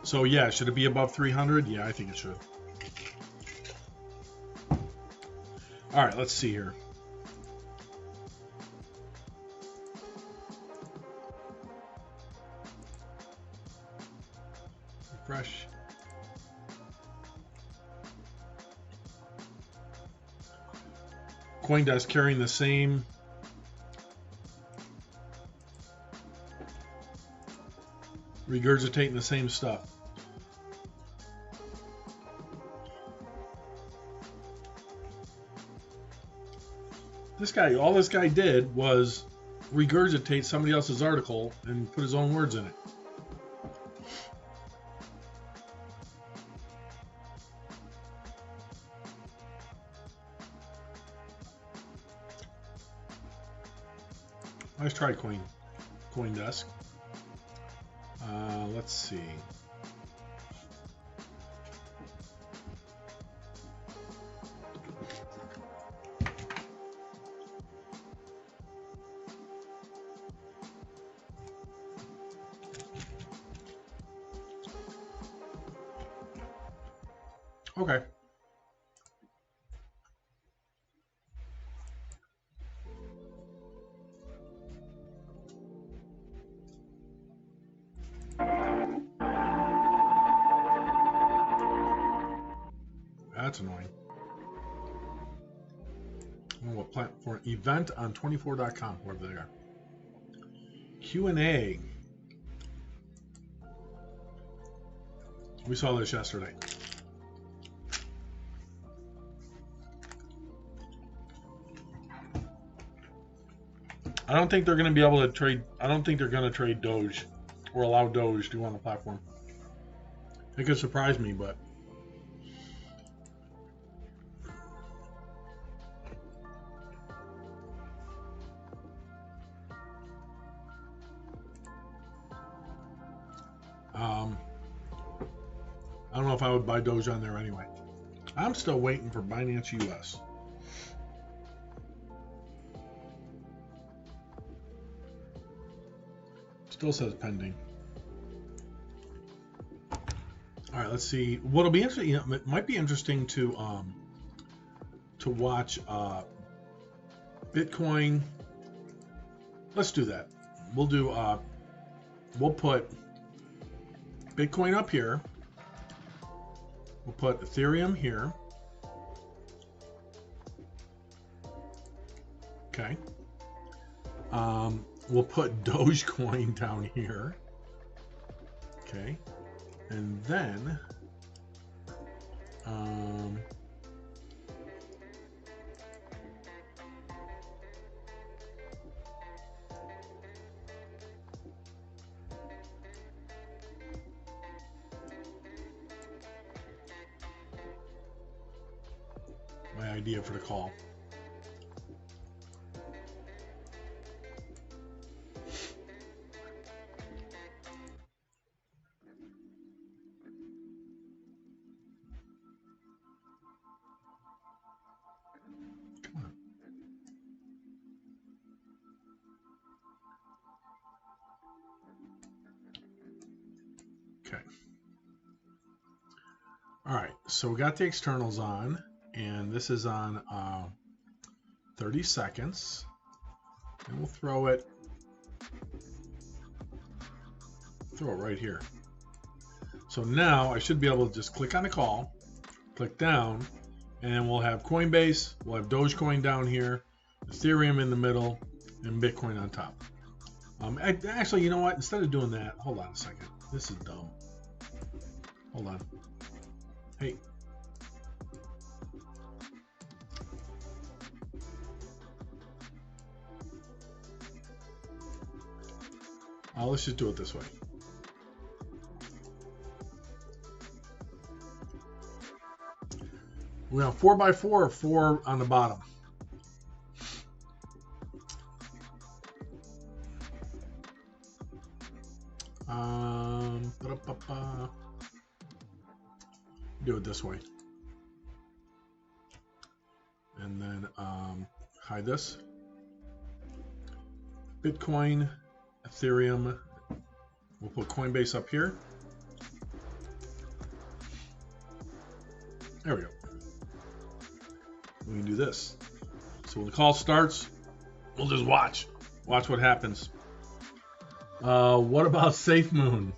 So yeah, should it be above 300? Yeah, I think it should. All right, let's see here. Refresh. CoinDesk carrying the same regurgitating the same stuff. All this guy did was regurgitate somebody else's article and put his own words in it. Let's try CoinDesk. Let's see. Okay. That's annoying. Oh, what platform? Event on 24.com, wherever they are. Q&A. We saw this yesterday. I don't think they're going to be able to trade. I don't think they're going to trade Doge or allow Doge to go on the platform. It could surprise me, but I don't know if I would buy Doge on there anyway. I'm still waiting for Binance US. Still says pending. All right, let's see. What'll be interesting? You know, it might be interesting to watch Bitcoin. Let's do that. We'll do. We'll put Bitcoin up here. We'll put Ethereum here. Okay. We'll put Dogecoin down here. Okay. And then my idea for the call. Okay. All right, so we got the externals on, and this is on 30 seconds, and we'll throw it right here. So now I should be able to just click on the call, click down, and we'll have Coinbase, we'll have Dogecoin down here, Ethereum in the middle, and Bitcoin on top. Actually, you know what? Instead of doing that, hold on a second. This is dumb. Hold on. Hey. Let's just do it this way. We have 4x4 or 4 on the bottom. Do it this way. And then hide this. Bitcoin, Ethereum. We'll put Coinbase up here. There we go. We can do this. So when the call starts, we'll just watch. Watch what happens. What about SafeMoon?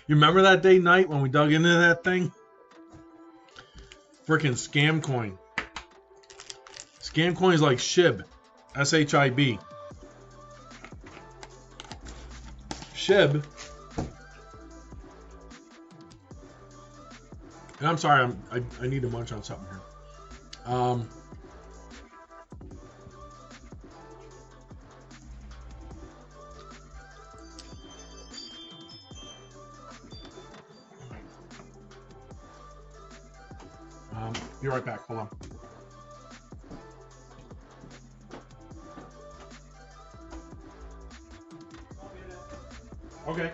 You remember that day night when we dug into that thing? Freaking scam coin. Scam coin is like SHIB. S-H-I-B. SHIB. And I'm sorry, I need to munch on something here. Be right back. Hold on. Okay.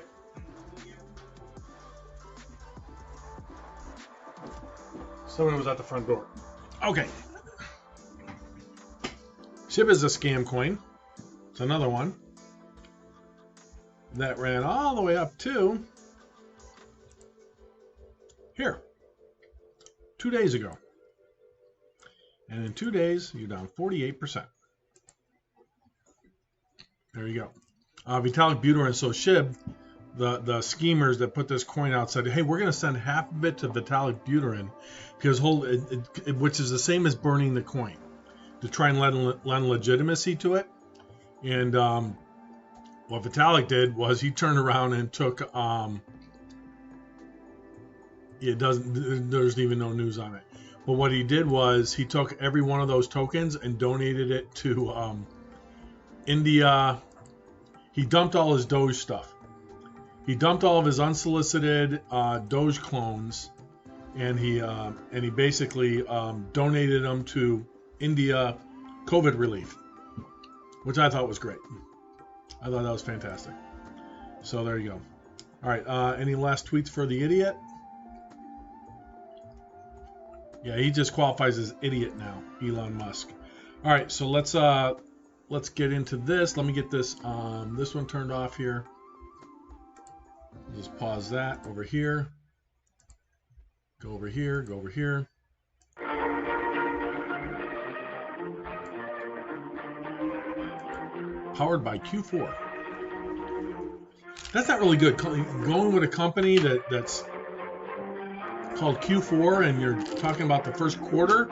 Someone was at the front door. Okay. SHIB is a scam coin. It's another one that ran all the way up to here 2 days ago. And in 2 days, you're down 48%. There you go. Vitalik Buterin, so SHIB, the schemers that put this coin out said, hey, we're going to send half of it to Vitalik Buterin, because which is the same as burning the coin, to try and lend legitimacy to it. And what Vitalik did was he turned around and took, there's even no news on it. But what he did was he took every one of those tokens and donated it to India. He dumped all his Doge stuff. He dumped all of his unsolicited Doge clones, and he basically donated them to India COVID relief, which I thought was great. I thought that was fantastic. So there you go. All right. Any last tweets for the idiot? Yeah, he just qualifies as idiot now, Elon Musk. All right, so let's get into this. Let me get this one turned off here. Just pause that over here. Go over here. Go over here. Powered by Q4. That's not really good. Going with a company that's called Q4 and you're talking about the first quarter,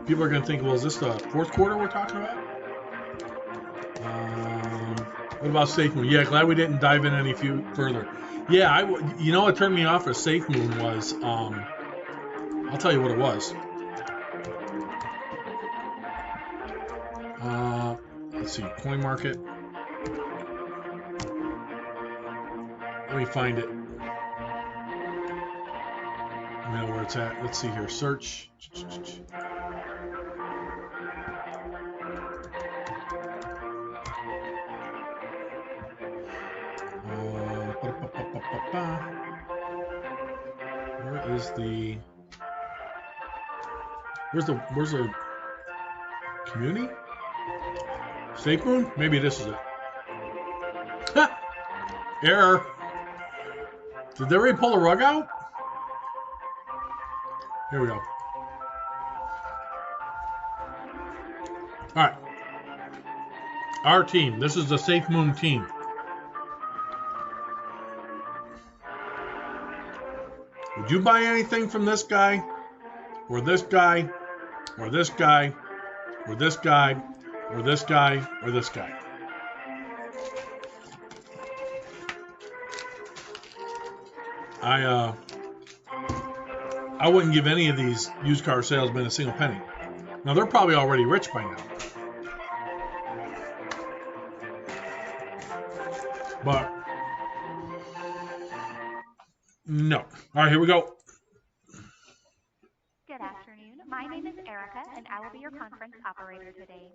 people are going to think, well, is this the fourth quarter we're talking about? What about SafeMoon? Yeah, glad we didn't dive in any further. Yeah, you know what turned me off of SafeMoon was, I'll tell you what it was. Let's see, Coin Market. Let me find it. I know where it's at. Let's see here. Search. Where is the? Where's the community? SafeMoon? Maybe this is it. Ha! Error. Did they already pull the rug out? Here we go. All right. Our team. This is the SafeMoon team. Would you buy anything from this guy, or this guy, or this guy, or this guy, or this guy, or this guy? I wouldn't give any of these used car salesmen a single penny. Now, they're probably already rich by now. But, no. All right, here we go. Good afternoon. My name is Erica, and I will be your conference operator today.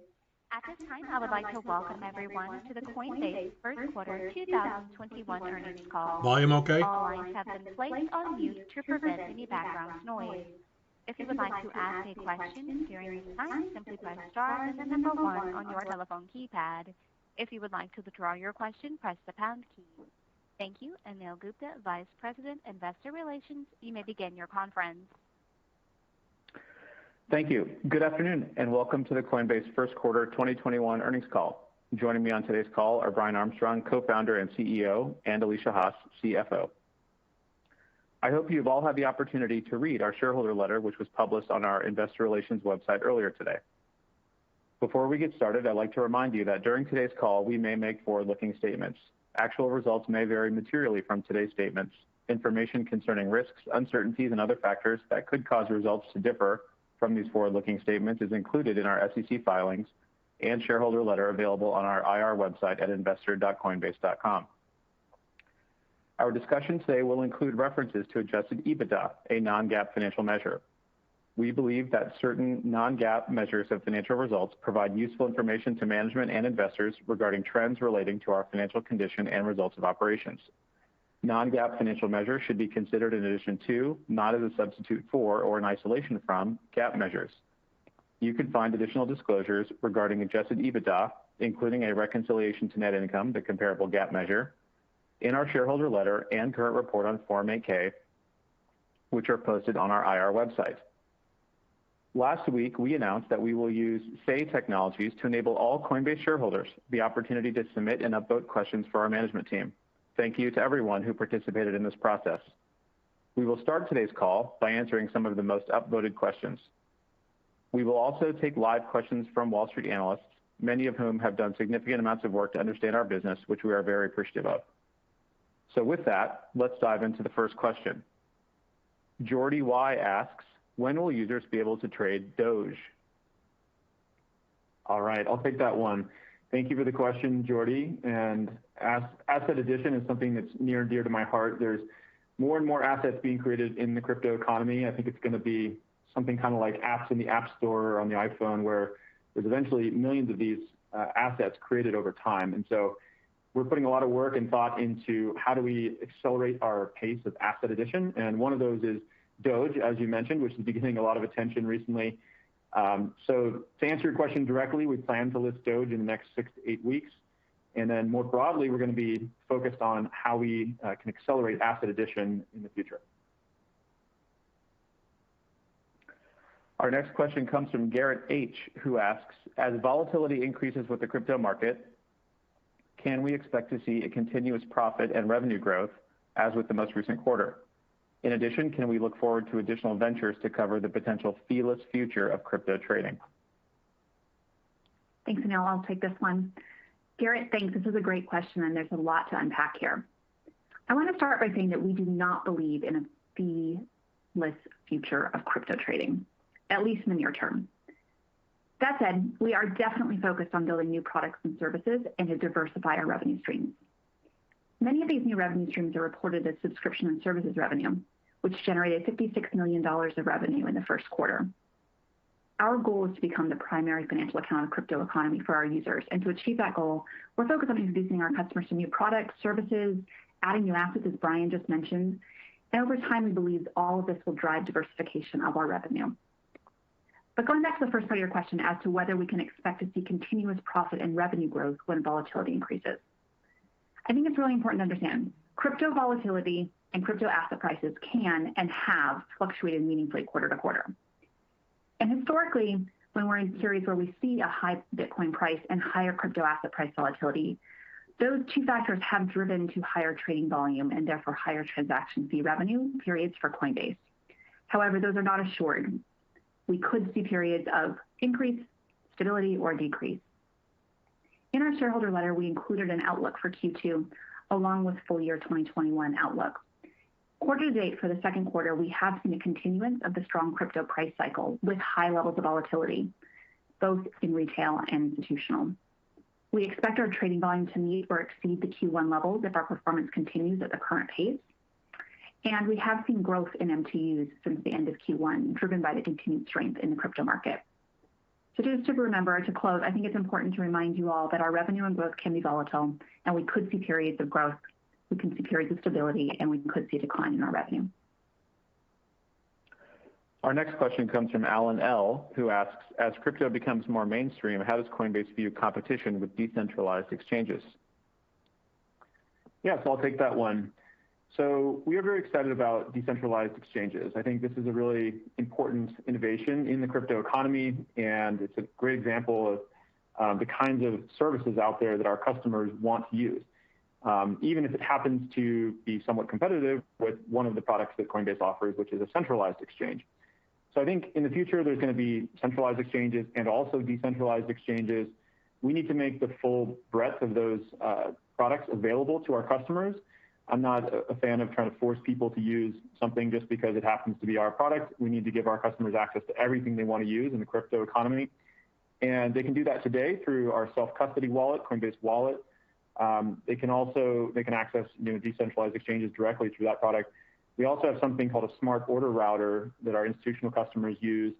At this time, I would like to welcome everyone to the Coinbase First Quarter 2021 earnings call. Volume okay? All lines have been placed on mute to prevent any background noise. If you would like to ask a question during this time, simply press star and the number 1 on your telephone keypad. If you would like to withdraw your question, press the pound key. Thank you. Anil Gupta, Vice President, Investor Relations, you may begin your conference. Thank you. Good afternoon, and welcome to the Coinbase First Quarter 2021 earnings call. Joining me on today's call are Brian Armstrong, co-founder and CEO, and Alicia Haas, CFO. I hope you've all had the opportunity to read our shareholder letter, which was published on our investor relations website earlier today. Before we get started, I'd like to remind you that during today's call, we may make forward-looking statements. Actual results may vary materially from today's statements. Information concerning risks, uncertainties, and other factors that could cause results to differ from these forward-looking statements is included in our SEC filings and shareholder letter available on our IR website at investor.coinbase.com. Our discussion today will include references to adjusted EBITDA, a non-GAAP financial measure. We believe that certain non-GAAP measures of financial results provide useful information to management and investors regarding trends relating to our financial condition and results of operations. Non-GAAP financial measures should be considered in addition to, not as a substitute for or in isolation from, GAAP measures. You can find additional disclosures regarding adjusted EBITDA, including a reconciliation to net income, the comparable GAAP measure, in our shareholder letter and current report on Form 8-K, which are posted on our IR website. Last week, we announced that we will use Say Technologies to enable all Coinbase shareholders the opportunity to submit and upvote questions for our management team. Thank you to everyone who participated in this process. We will start today's call by answering some of the most upvoted questions. We will also take live questions from Wall Street analysts, many of whom have done significant amounts of work to understand our business, which we are very appreciative of. So with that, let's dive into the first question. Jordy Y asks, when will users be able to trade Doge? All right, I'll take that one. Thank you for the question, Jordy. And asset addition is something that's near and dear to my heart. There's more and more assets being created in the crypto economy. I think it's going to be something kind of like apps in the App Store or on the iPhone, where there's eventually millions of these assets created over time. And so we're putting a lot of work and thought into how do we accelerate our pace of asset addition. And one of those is Doge, as you mentioned, which is getting a lot of attention recently. So to answer your question directly, we plan to list Doge in the next 6 to 8 weeks. And then more broadly, we're going to be focused on how we can accelerate asset addition in the future. Our next question comes from Garrett H., who asks, as volatility increases with the crypto market, can we expect to see a continuous profit and revenue growth as with the most recent quarter? In addition, can we look forward to additional ventures to cover the potential feeless future of crypto trading? Thanks, Anil. I'll take this one. Garrett, thanks. This is a great question, and there's a lot to unpack here. I want to start by saying that we do not believe in a fee-less future of crypto trading, at least in the near term. That said, we are definitely focused on building new products and services and to diversify our revenue streams. Many of these new revenue streams are reported as subscription and services revenue, which generated $56 million of revenue in the first quarter. Our goal is to become the primary financial account of the crypto economy for our users. And to achieve that goal, we're focused on introducing our customers to new products, services, adding new assets, as Brian just mentioned. And over time, we believe all of this will drive diversification of our revenue. But going back to the first part of your question as to whether we can expect to see continuous profit and revenue growth when volatility increases. I think it's really important to understand crypto volatility and crypto asset prices can and have fluctuated meaningfully quarter to quarter. And historically, when we're in periods where we see a high Bitcoin price and higher crypto asset price volatility, those two factors have driven to higher trading volume and therefore higher transaction fee revenue periods for Coinbase. However, those are not assured. We could see periods of increase, stability, or decrease. In our shareholder letter, we included an outlook for Q2 along with full year 2021 outlook. Quarter to date for the second quarter, we have seen a continuance of the strong crypto price cycle with high levels of volatility, both in retail and institutional. We expect our trading volume to meet or exceed the Q1 levels if our performance continues at the current pace. And we have seen growth in MTUs since the end of Q1, driven by the continued strength in the crypto market. So just to remember, to close, I think it's important to remind you all that our revenue and growth can be volatile, and we could see periods of growth, we can see periods of stability, and we could see a decline in our revenue. Our next question comes from Alan L., who asks, as crypto becomes more mainstream, how does Coinbase view competition with decentralized exchanges? Yeah, so I'll take that one. So we are very excited about decentralized exchanges. I think this is a really important innovation in the crypto economy, and it's a great example of the kinds of services out there that our customers want to use, even if it happens to be somewhat competitive with one of the products that Coinbase offers, which is a centralized exchange. So I think in the future, there's going to be centralized exchanges and also decentralized exchanges. We need to make the full breadth of those products available to our customers. I'm not a fan of trying to force people to use something just because it happens to be our product. We need to give our customers access to everything they want to use in the crypto economy. And they can do that today through our self-custody wallet, Coinbase Wallet. They can access decentralized exchanges directly through that product. We also have something called a smart order router that our institutional customers use,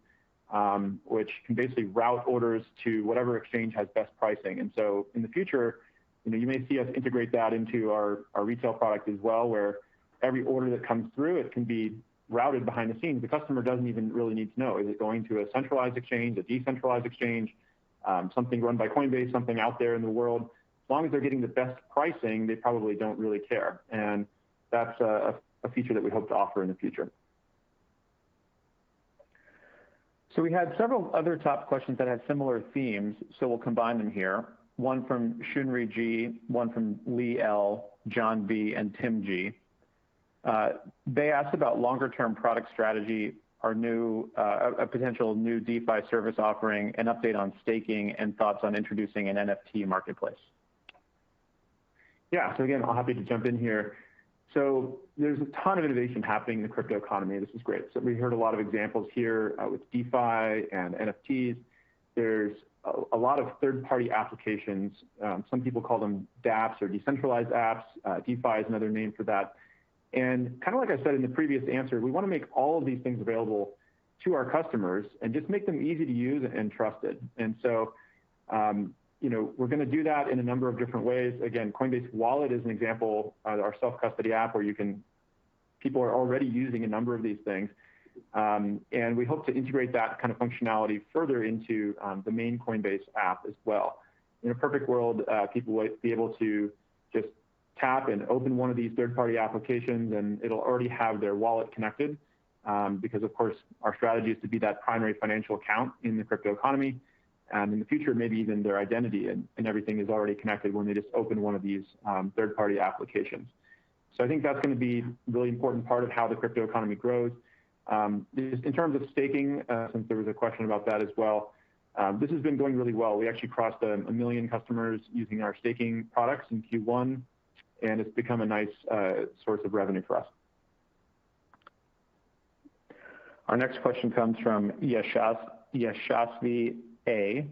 which can basically route orders to whatever exchange has best pricing. And so in the future, you may see us integrate that into our retail product as well, where every order that comes through, it can be routed behind the scenes. The customer doesn't even really need to know. Is it going to a centralized exchange, a decentralized exchange, something run by Coinbase, something out there in the world? As long as they're getting the best pricing, they probably don't really care. And that's a feature that we hope to offer in the future. So we had several other top questions that had similar themes, so we'll combine them here. One from Shunri G, one from Lee L, John B, and Tim G. They asked about longer-term product strategy, our a potential new DeFi service offering, an update on staking, and thoughts on introducing an NFT marketplace. Yeah, so again, I'm happy to jump in here. So there's a ton of innovation happening in the crypto economy. This is great. So we heard a lot of examples here with DeFi and NFTs. There's a lot of third-party applications. Some people call them dApps or decentralized apps. DeFi is another name for that. And kind of like I said in the previous answer, we want to make all of these things available to our customers and just make them easy to use and trusted. And so, we're going to do that in a number of different ways. Again, Coinbase Wallet is an example, our self-custody app where people are already using a number of these things. And we hope to integrate that kind of functionality further into the main Coinbase app as well. In a perfect world, people will be able to just tap and open one of these third-party applications, and it'll already have their wallet connected because, of course, our strategy is to be that primary financial account in the crypto economy. And in the future, maybe even their identity and everything is already connected when they just open one of these third-party applications. So I think that's going to be a really important part of how the crypto economy grows. In terms of staking, since there was a question about that as well, This has been going really well. We actually crossed a million customers using our staking products in Q1, and it's become a nice source of revenue for us. Our next question comes from Yashasvi A,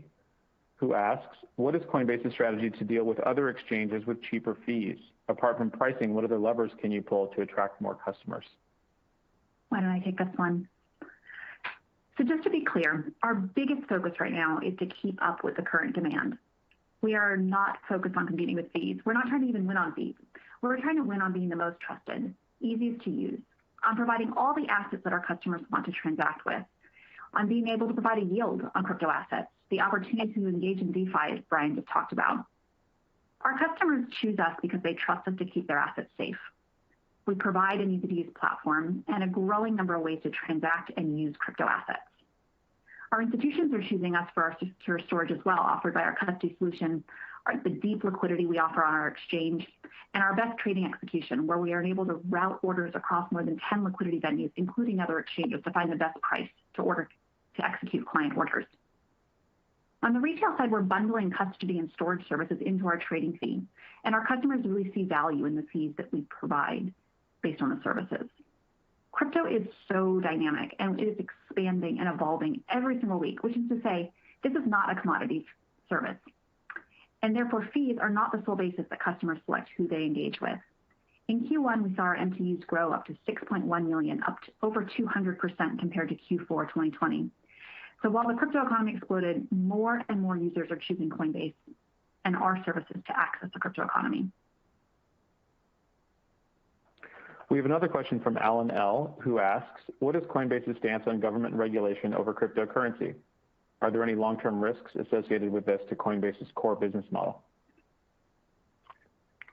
who asks, what is Coinbase's strategy to deal with other exchanges with cheaper fees? Apart from pricing, what other levers can you pull to attract more customers? Why don't I take this one? So just to be clear, our biggest focus right now is to keep up with the current demand. We are not focused on competing with fees. We're not trying to even win on fees. We're trying to win on being the most trusted, easiest to use, on providing all the assets that our customers want to transact with, on being able to provide a yield on crypto assets, the opportunity to engage in DeFi, as Brian just talked about. Our customers choose us because they trust us to keep their assets safe. We provide an easy-to-use platform and a growing number of ways to transact and use crypto assets. Our institutions are choosing us for our secure storage as well, offered by our custody solution, the deep liquidity we offer on our exchange, and our best trading execution, where we are able to route orders across more than 10 liquidity venues, including other exchanges, to find the best price to execute client orders. On the retail side, we're bundling custody and storage services into our trading fee, and our customers really see value in the fees that we provide based on the services. Crypto is so dynamic, and it is expanding and evolving every single week, which is to say, this is not a commodity service. And therefore, fees are not the sole basis that customers select who they engage with. In Q1, we saw our MTUs grow up to 6.1 million, up to over 200% compared to Q4 2020. So while the crypto economy exploded, more and more users are choosing Coinbase and our services to access the crypto economy. We have another question from Alan L, who asks, what is Coinbase's stance on government regulation over cryptocurrency? Are there any long-term risks associated with this to Coinbase's core business model?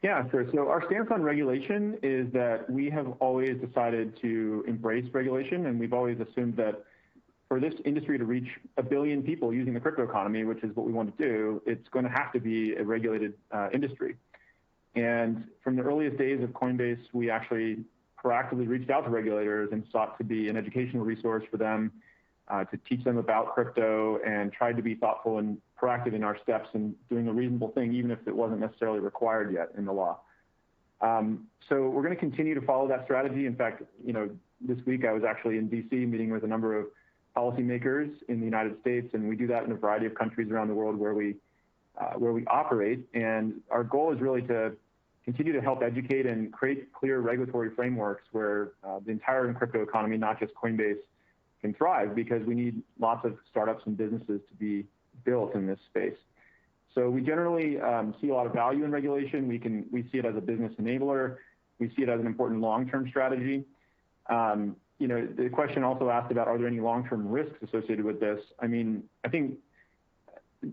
Yeah, sure. So our stance on regulation is that we have always decided to embrace regulation, and we've always assumed that for this industry to reach 1 billion people using the crypto economy, which is what we want to do, it's going to have to be a regulated industry. And from the earliest days of Coinbase, we actually proactively reached out to regulators and sought to be an educational resource for them, to teach them about crypto, and tried to be thoughtful and proactive in our steps and doing a reasonable thing, even if it wasn't necessarily required yet in the law. So we're going to continue to follow that strategy. In fact, this week I was actually in DC meeting with a number of policymakers in the United States, and we do that in a variety of countries around the world where we operate. And our goal is really to continue to help educate and create clear regulatory frameworks where the entire crypto economy, not just Coinbase, can thrive, because we need lots of startups and businesses to be built in this space. So we generally see a lot of value in regulation. We see it as a business enabler. We see it as an important long-term strategy. The question also asked about, are there any long-term risks associated with this? I mean, I think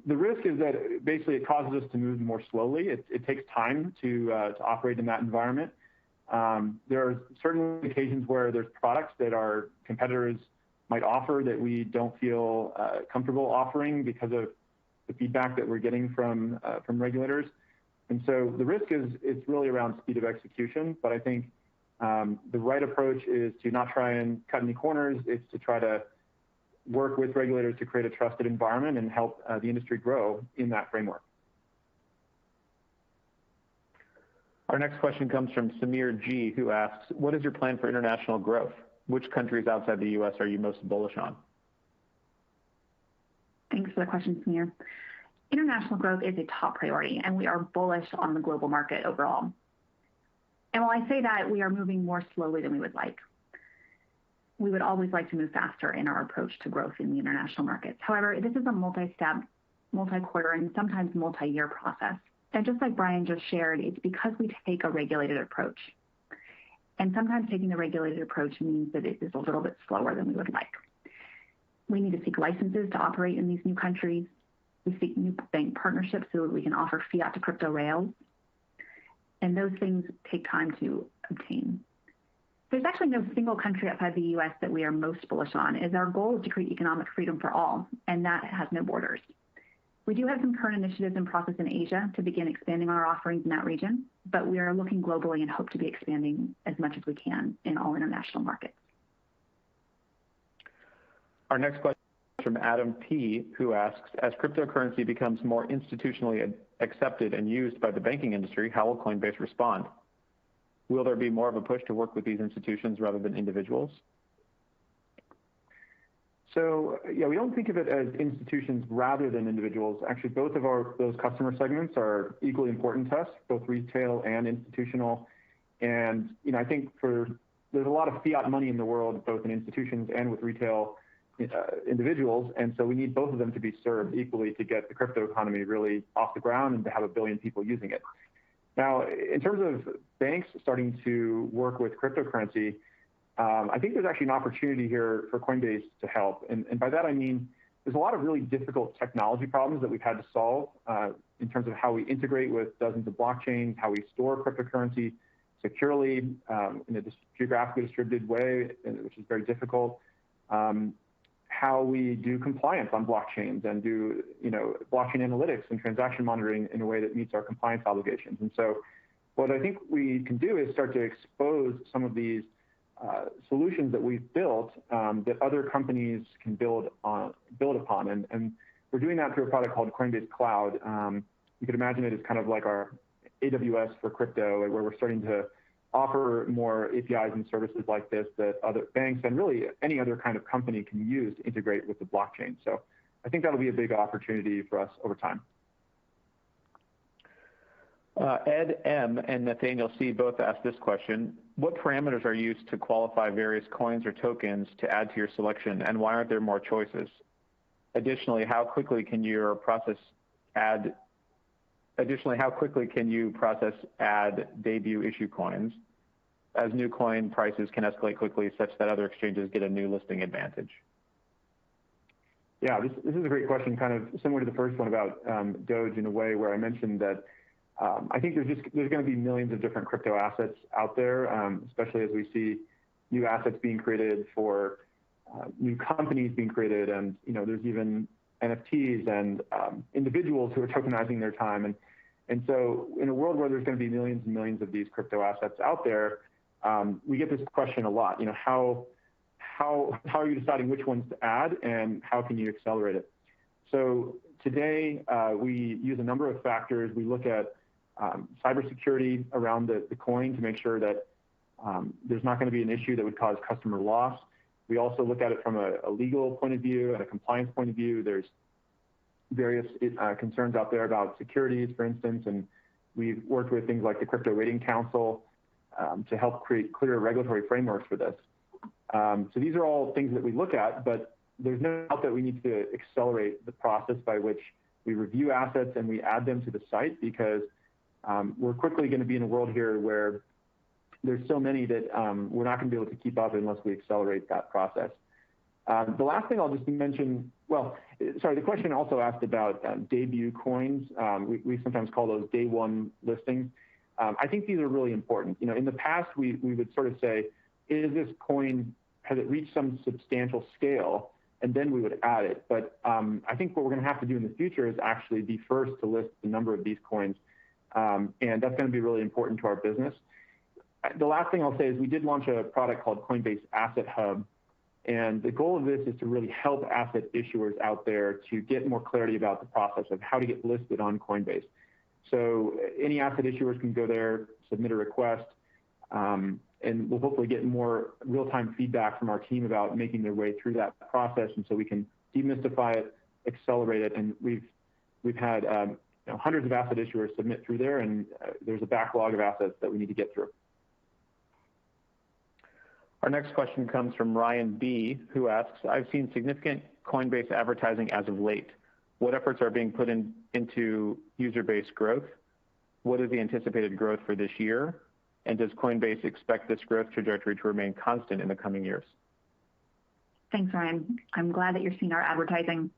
the risk is that basically it causes us to move more slowly. It takes time to operate in that environment. There are certain occasions where there's products that our competitors might offer that we don't feel comfortable offering because of the feedback that we're getting from regulators. And so the risk is it's really around speed of execution. But I think the right approach is to not try and cut any corners. It's to try to work with regulators to create a trusted environment and help the industry grow in that framework. Our next question comes from Samir G, who asks, what is your plan for international growth? Which countries outside the US are you most bullish on? Thanks for the question, Samir. International growth is a top priority, and we are bullish on the global market overall. And while I say that, we are moving more slowly than we would like. We would always like to move faster in our approach to growth in the international markets. However, this is a multi-step, multi-quarter, and sometimes multi-year process. And just like Brian just shared, it's because we take a regulated approach. And sometimes taking the regulated approach means that it is a little bit slower than we would like. We need to seek licenses to operate in these new countries. We seek new bank partnerships so that we can offer fiat to crypto rails. And those things take time to obtain. There's actually no single country outside the US that we are most bullish on, as our goal is to create economic freedom for all, and that has no borders. We do have some current initiatives in process in Asia to begin expanding our offerings in that region, but we are looking globally and hope to be expanding as much as we can in all international markets. Our next question from Adam P., who asks, as cryptocurrency becomes more institutionally accepted and used by the banking industry, how will Coinbase respond? Will there be more of a push to work with these institutions rather than individuals? So, yeah, we don't think of it as institutions rather than individuals. Actually, both of those customer segments are equally important to us, both retail and institutional. And, I think there's a lot of fiat money in the world, both in institutions and with retail individuals. And so we need both of them to be served equally to get the crypto economy really off the ground and to have 1 billion people using it. Now, in terms of banks starting to work with cryptocurrency, I think there's actually an opportunity here for Coinbase to help. And by that, I mean, there's a lot of really difficult technology problems that we've had to solve in terms of how we integrate with dozens of blockchains, how we store cryptocurrency securely in a geographically distributed way, which is very difficult. How we do compliance on blockchains and do, blockchain analytics and transaction monitoring in a way that meets our compliance obligations. And so what I think we can do is start to expose some of these solutions that we've built that other companies can build upon. And we're doing that through a product called Coinbase Cloud. You could imagine it as kind of like our AWS for crypto, where we're starting to offer more APIs and services like this that other banks and really any other kind of company can use to integrate with the blockchain. So I think that'll be a big opportunity for us over time. Ed M. and Nathaniel C. both asked this question. What parameters are used to qualify various coins or tokens to add to your selection, and why aren't there more choices? Additionally, how quickly can you process add debut issue coins, as new coin prices can escalate quickly such that other exchanges get a new listing advantage? Yeah, this is a great question, kind of similar to the first one about Doge in a way, where I mentioned that I think there's going to be millions of different crypto assets out there, especially as we see new assets being created for new companies being created, and there's even NFTs and individuals who are tokenizing their time, and so in a world where there's going to be millions and millions of these crypto assets out there, we get this question a lot. How are you deciding which ones to add, and how can you accelerate it? So today we use a number of factors. We look at cybersecurity around the coin to make sure that there's not going to be an issue that would cause customer loss. We also look at it from a legal point of view and a compliance point of view. There's various concerns out there about securities, for instance, and we've worked with things like the Crypto Rating Council to help create clear regulatory frameworks for this. So these are all things that we look at, but there's no doubt that we need to accelerate the process by which we review assets and we add them to the site, because we're quickly going to be in a world here where there's so many that we're not going to be able to keep up unless we accelerate that process. The last thing I'll just mention, the question also asked about debut coins. We sometimes call those day one listings. I think these are really important. In the past, we would sort of say, is this coin, has it reached some substantial scale? And then we would add it. But I think what we're going to have to do in the future is actually be first to list the number of these coins. And that's going to be really important to our business. The last thing I'll say is we did launch a product called Coinbase Asset Hub. And the goal of this is to really help asset issuers out there to get more clarity about the process of how to get listed on Coinbase. So any asset issuers can go there, submit a request, and we'll hopefully get more real-time feedback from our team about making their way through that process, and so we can demystify it, accelerate it, and we've had hundreds of asset issuers submit through there, and there's a backlog of assets that we need to get through. Our next question comes from Ryan B., who asks, I've seen significant Coinbase advertising as of late. What efforts are being put into user-based growth? What is the anticipated growth for this year? And does Coinbase expect this growth trajectory to remain constant in the coming years? Thanks, Ryan. I'm glad that you're seeing our advertising.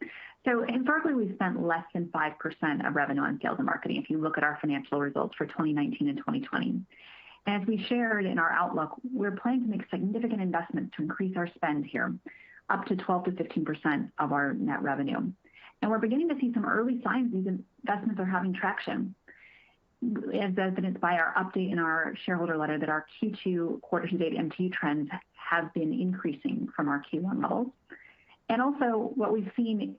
So historically, we've spent less than 5% of revenue on sales and marketing if you look at our financial results for 2019 and 2020. And as we shared in our outlook, we're planning to make significant investments to increase our spend here, up to 12 to 15% of our net revenue. And we're beginning to see some early signs these investments are having traction, as evidenced by our update in our shareholder letter that our Q2 quarter-to-date MTU trends have been increasing from our Q1 levels. And also what we've seen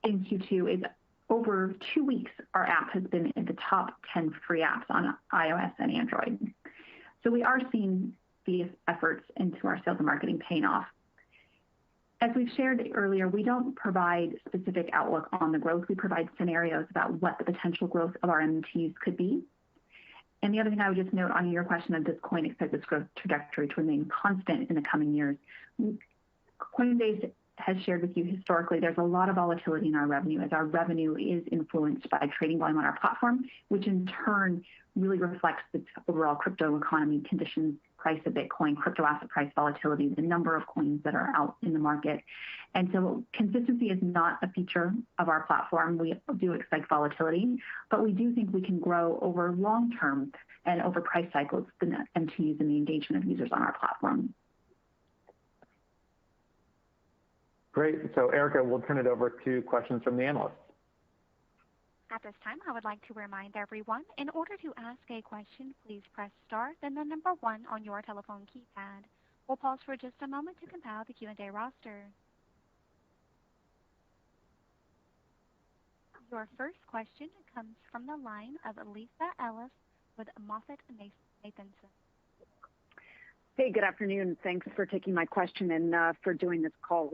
in Q2 is over 2 weeks, our app has been in the top 10 free apps on iOS and Android. So we are seeing these efforts into our sales and marketing paying off. As we've shared earlier, we don't provide specific outlook on the growth. We provide scenarios about what the potential growth of our MTUs could be. And the other thing I would just note on your question of does Coin expect this growth trajectory to remain constant in the coming years? Coinbase has shared with you historically, there's a lot of volatility in our revenue as our revenue is influenced by trading volume on our platform, which in turn really reflects the overall crypto economy conditions, price of Bitcoin, crypto asset price volatility, the number of coins that are out in the market. And so consistency is not a feature of our platform. We do expect volatility, but we do think we can grow over long term and over price cycles, the MTUs and the engagement of users on our platform. Great. So Erica, we'll turn it over to questions from the analysts. At this time, I would like to remind everyone, in order to ask a question, please press star, then the number 1 on your telephone keypad. We'll pause for just a moment to compile the Q&A roster. Your first question comes from the line of Lisa Ellis with MoffettNathanson. Hey, good afternoon. Thanks for taking my question and for doing this call.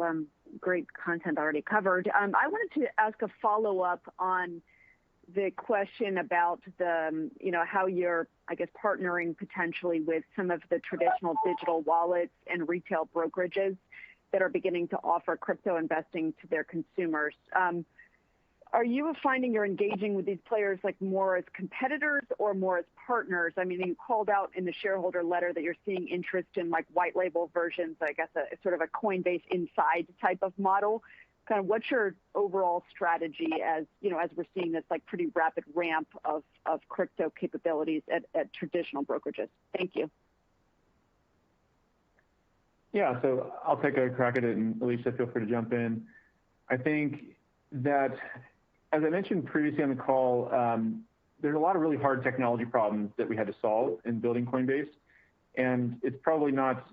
Great content already covered. I wanted to ask a follow-up on the question about the, how you're, I guess, partnering potentially with some of the traditional digital wallets and retail brokerages that are beginning to offer crypto investing to their consumers. Are you finding you're engaging with these players like more as competitors or more as partners? I mean, you called out in the shareholder letter that you're seeing interest in like white label versions, I guess a sort of a Coinbase inside type of model. Kind of what's your overall strategy as we're seeing this like pretty rapid ramp of crypto capabilities at traditional brokerages? Thank you. Yeah, so I'll take a crack at it, and Alicia, feel free to jump in. I think that, as I mentioned previously on the call, there's a lot of really hard technology problems that we had to solve in building Coinbase, and it's probably not,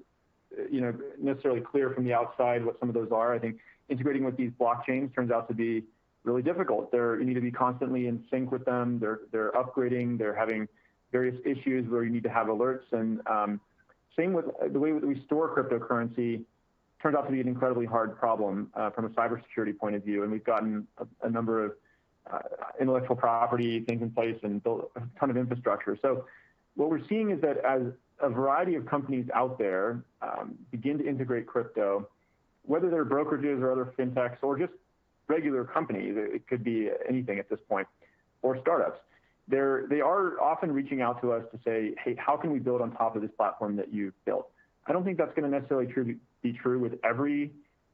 necessarily clear from the outside what some of those are. I think integrating with these blockchains turns out to be really difficult. You need to be constantly in sync with them. They're upgrading. They're having various issues where you need to have alerts, and same with the way that we store cryptocurrency. Turns out to be an incredibly hard problem from a cybersecurity point of view, and we've gotten a number of intellectual property things in place and built a ton of infrastructure. So what we're seeing is that as a variety of companies out there begin to integrate crypto, whether they're brokerages or other fintechs or just regular companies, it could be anything at this point, or startups, they are often reaching out to us to say, hey, how can we build on top of this platform that you've built? I don't think that's going to necessarily be true with every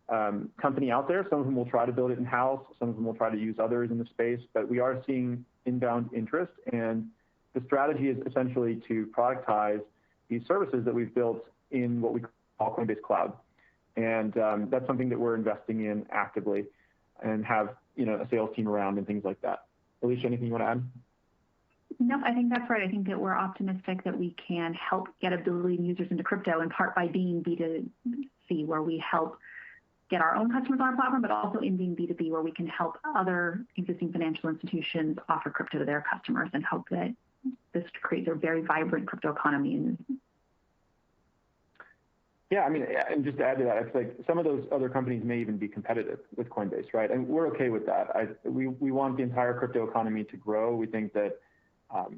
company out there. Some of them will try to build it in-house. Some of them will try to use others in the space. But we are seeing inbound interest. And the strategy is essentially to productize these services that we've built in what we call Coinbase Cloud. And that's something that we're investing in actively and have a sales team around and things like that. Alicia, anything you want to add? No, I think that's right. I think that we're optimistic that we can help get a billion users into crypto, in part by being B2C, where we help get our own customers on our platform, but also in being B2B, where we can help other existing financial institutions offer crypto to their customers and hope that this creates a very vibrant crypto economy. Yeah, I mean, and just to add to that, it's like some of those other companies may even be competitive with Coinbase, right? And we're okay with that. We want the entire crypto economy to grow. We think that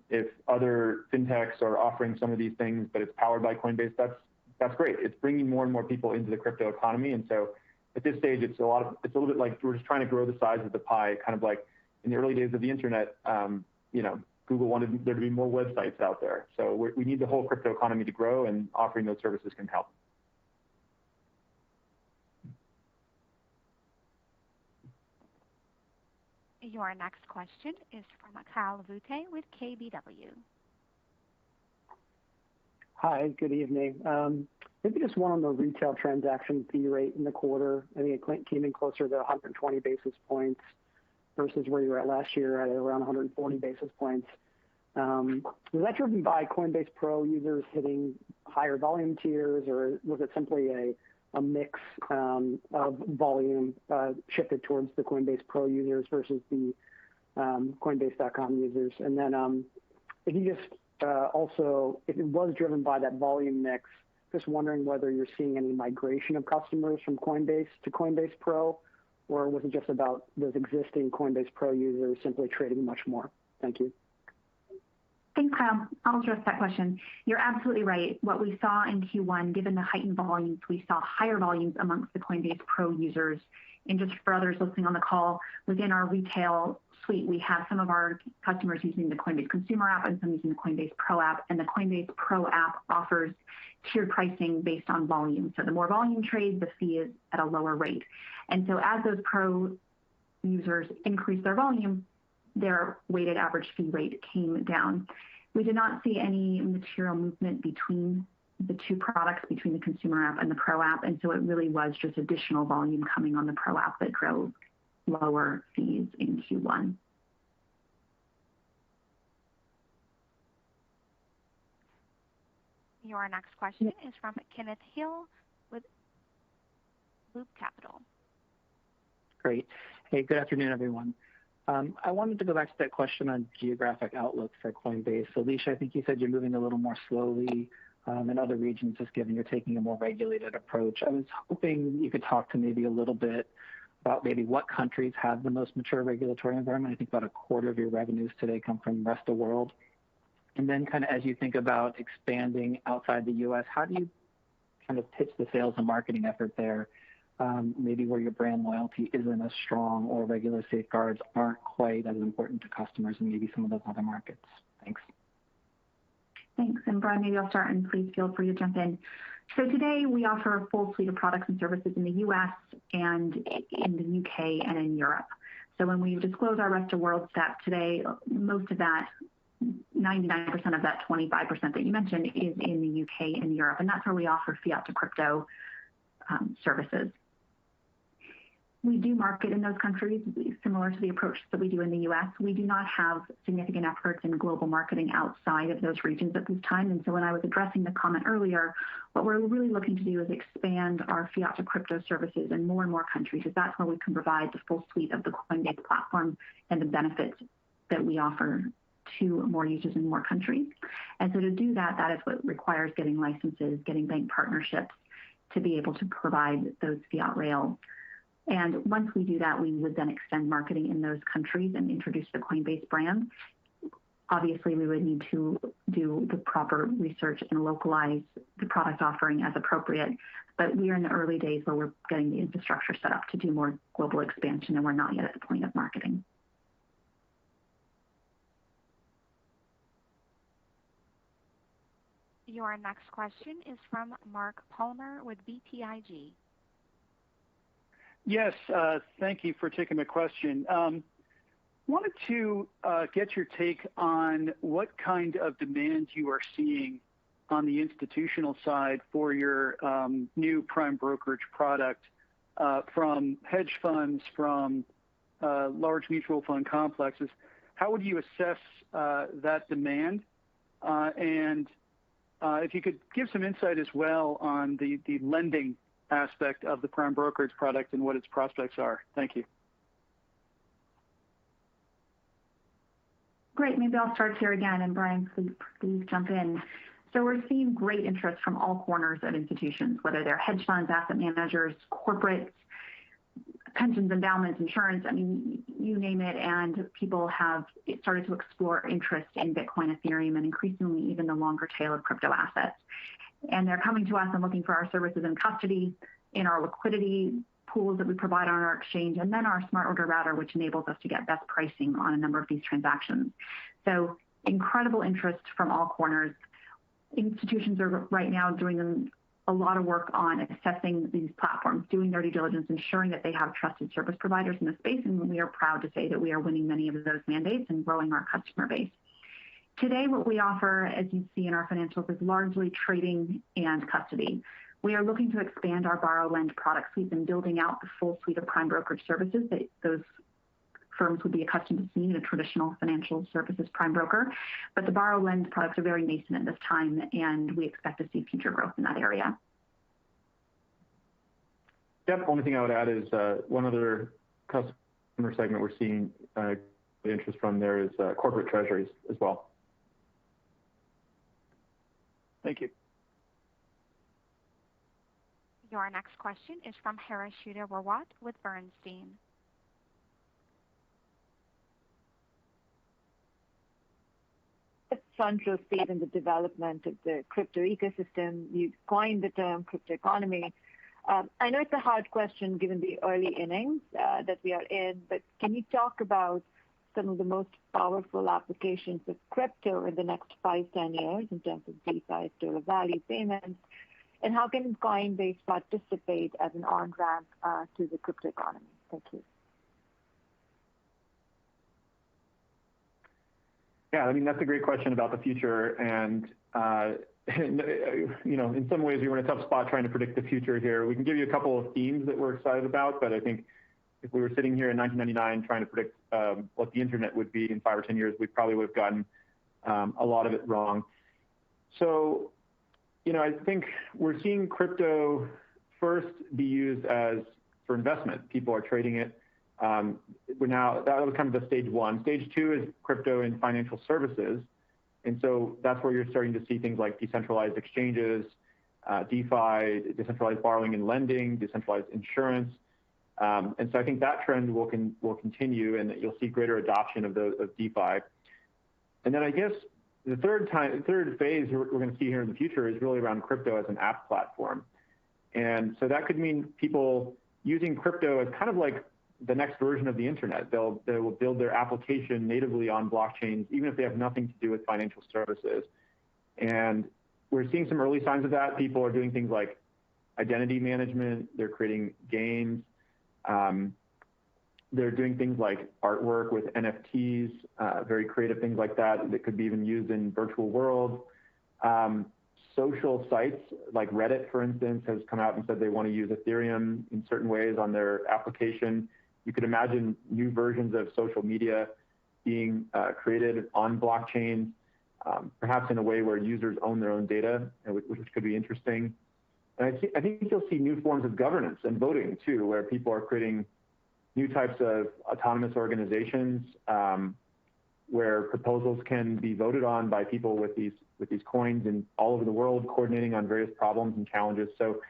if other fintechs are offering some of these things, but it's powered by Coinbase, that's great. It's bringing more and more people into the crypto economy. And so at this stage, it's a little bit like we're just trying to grow the size of the pie, kind of like in the early days of the internet, Google wanted there to be more websites out there. So we need the whole crypto economy to grow, and offering those services can help. Your next question is from Kyle Vute with KBW. Hi, good evening. Maybe just one on the retail transaction fee rate in the quarter. I think it came in closer to 120 basis points versus where you were at last year at around 140 basis points. Was that driven by Coinbase Pro users hitting higher volume tiers, or was it simply a a mix of volume shifted towards the Coinbase Pro users versus the Coinbase.com users. And then if you just also, if it was driven by that volume mix, just wondering whether you're seeing any migration of customers from Coinbase to Coinbase Pro, or was it just about those existing Coinbase Pro users simply trading much more? Thank you. Thanks, Kyle. I'll address that question. You're absolutely right. What we saw in Q1, given the heightened volumes, we saw higher volumes amongst the Coinbase Pro users. And just for others listening on the call, within our retail suite, we have some of our customers using the Coinbase Consumer app and some using the Coinbase Pro app. And the Coinbase Pro app offers tiered pricing based on volume. So the more volume trade, the fee is at a lower rate. And so as those Pro users increase their volume, their weighted average fee rate came down. We did not see any material movement between the two products, between the consumer app and the Pro app. And so it really was just additional volume coming on the Pro app that drove lower fees in Q1. Your next question is from Kenneth Hill with Loop Capital. Great. Hey, good afternoon, everyone. I wanted to go back to that question on geographic outlook for Coinbase. Alicia, I think you said you're moving a little more slowly in other regions, just given you're taking a more regulated approach. I was hoping you could talk to maybe a little bit about maybe what countries have the most mature regulatory environment. I think about a quarter of your revenues today come from the rest of the world. And then kind of as you think about expanding outside the U.S., how do you kind of pitch the sales and marketing effort there? Maybe where your brand loyalty isn't as strong or regular safeguards aren't quite as important to customers in maybe some of those other markets. Thanks. Thanks. And Brian, maybe I'll start and please feel free to jump in. So today we offer a full suite of products and services in the U.S. and in the U.K. and in Europe. So when we disclose our rest of world stats today, most of that, 99% of that 25% that you mentioned is in the UK and Europe. And that's where we offer fiat to crypto services. We do market in those countries similar to the approach that we do in the US. We do not have significant efforts in global marketing outside of those regions at this time. And so when I was addressing the comment earlier, what we're really looking to do is expand our fiat to crypto services in more and more countries, because that's where we can provide the full suite of the Coinbase platform and the benefits that we offer to more users in more countries. And so to do that, that is what requires getting licenses, getting bank partnerships to be able to provide those fiat rails. And once we do that, we would then extend marketing in those countries and introduce the Coinbase brand. Obviously, we would need to do the proper research and localize the product offering as appropriate. But we are in the early days where we're getting the infrastructure set up to do more global expansion, and we're not yet at the point of marketing. Your next question is from Mark Palmer with BTIG. Yes, thank you for taking my question. Wanted to get your take on what kind of demand you are seeing on the institutional side for your new prime brokerage product from hedge funds, from large mutual fund complexes. How would you assess that demand? And if you could give some insight as well on the lending aspect of the prime brokerage product and what its prospects are. Thank you. Great. Maybe I'll start here again, and Brian, please jump in. So we're seeing great interest from all corners of institutions, whether they're hedge funds, asset managers, corporates, pensions, endowments, insurance, I mean, you name it, and people have started to explore interest in Bitcoin, Ethereum, and increasingly even the longer tail of crypto assets. And they're coming to us and looking for our services in custody, in our liquidity pools that we provide on our exchange, and then our smart order router, which enables us to get best pricing on a number of these transactions. So incredible interest from all corners. Institutions are right now doing a lot of work on assessing these platforms, doing their due diligence, ensuring that they have trusted service providers in the space, and we are proud to say that we are winning many of those mandates and growing our customer base. Today, what we offer, as you see in our financials, is largely trading and custody. We are looking to expand our borrow lend product suite and building out the full suite of prime brokerage services that those firms would be accustomed to seeing in a traditional financial services prime broker. But the borrow lend products are very nascent at this time, and we expect to see future growth in that area. Yep. Only thing I would add is one other customer segment we're seeing interest from there is corporate treasuries as well. Thank you. Your next question is from Harishita Rawat with Bernstein. Front row seat in the development of the crypto ecosystem. You coined the term crypto economy. I know it's a hard question given the early innings that we are in, but can you talk about some of the most powerful applications of crypto in the next 5-10 years in terms of DeFi, store of value payments, and how can Coinbase participate as an on-ramp to the crypto economy? Thank you. Yeah, I mean, that's a great question about the future. And, in some ways, we were in a tough spot trying to predict the future here. We can give you a couple of themes that we're excited about, but I think if we were sitting here in 1999 trying to predict what the internet would be in 5 or 10 years, we probably would have gotten a lot of it wrong. So, I think we're seeing crypto first be used for investment. People are trading it. That was kind of the stage one. Stage two is crypto in financial services. And so that's where you're starting to see things like decentralized exchanges, DeFi, decentralized borrowing and lending, decentralized insurance. And so I think that trend will continue, and you'll see greater adoption of DeFi. And then I guess the third phase we're going to see here in the future is really around crypto as an app platform. And so that could mean people using crypto as kind of like the next version of the internet. They will build their application natively on blockchains, even if they have nothing to do with financial services. And we're seeing some early signs of that. People are doing things like identity management. They're creating games. They're doing things like artwork with NFTs, very creative things like that could be even used in virtual worlds. Social sites like Reddit, for instance, has come out and said they want to use Ethereum in certain ways on their application. You could imagine new versions of social media being created on blockchain, perhaps in a way where users own their own data, which could be interesting. And I think you'll see new forms of governance and voting too, where people are creating new types of autonomous organizations where proposals can be voted on by people with these coins and all over the world, coordinating on various problems and challenges. So,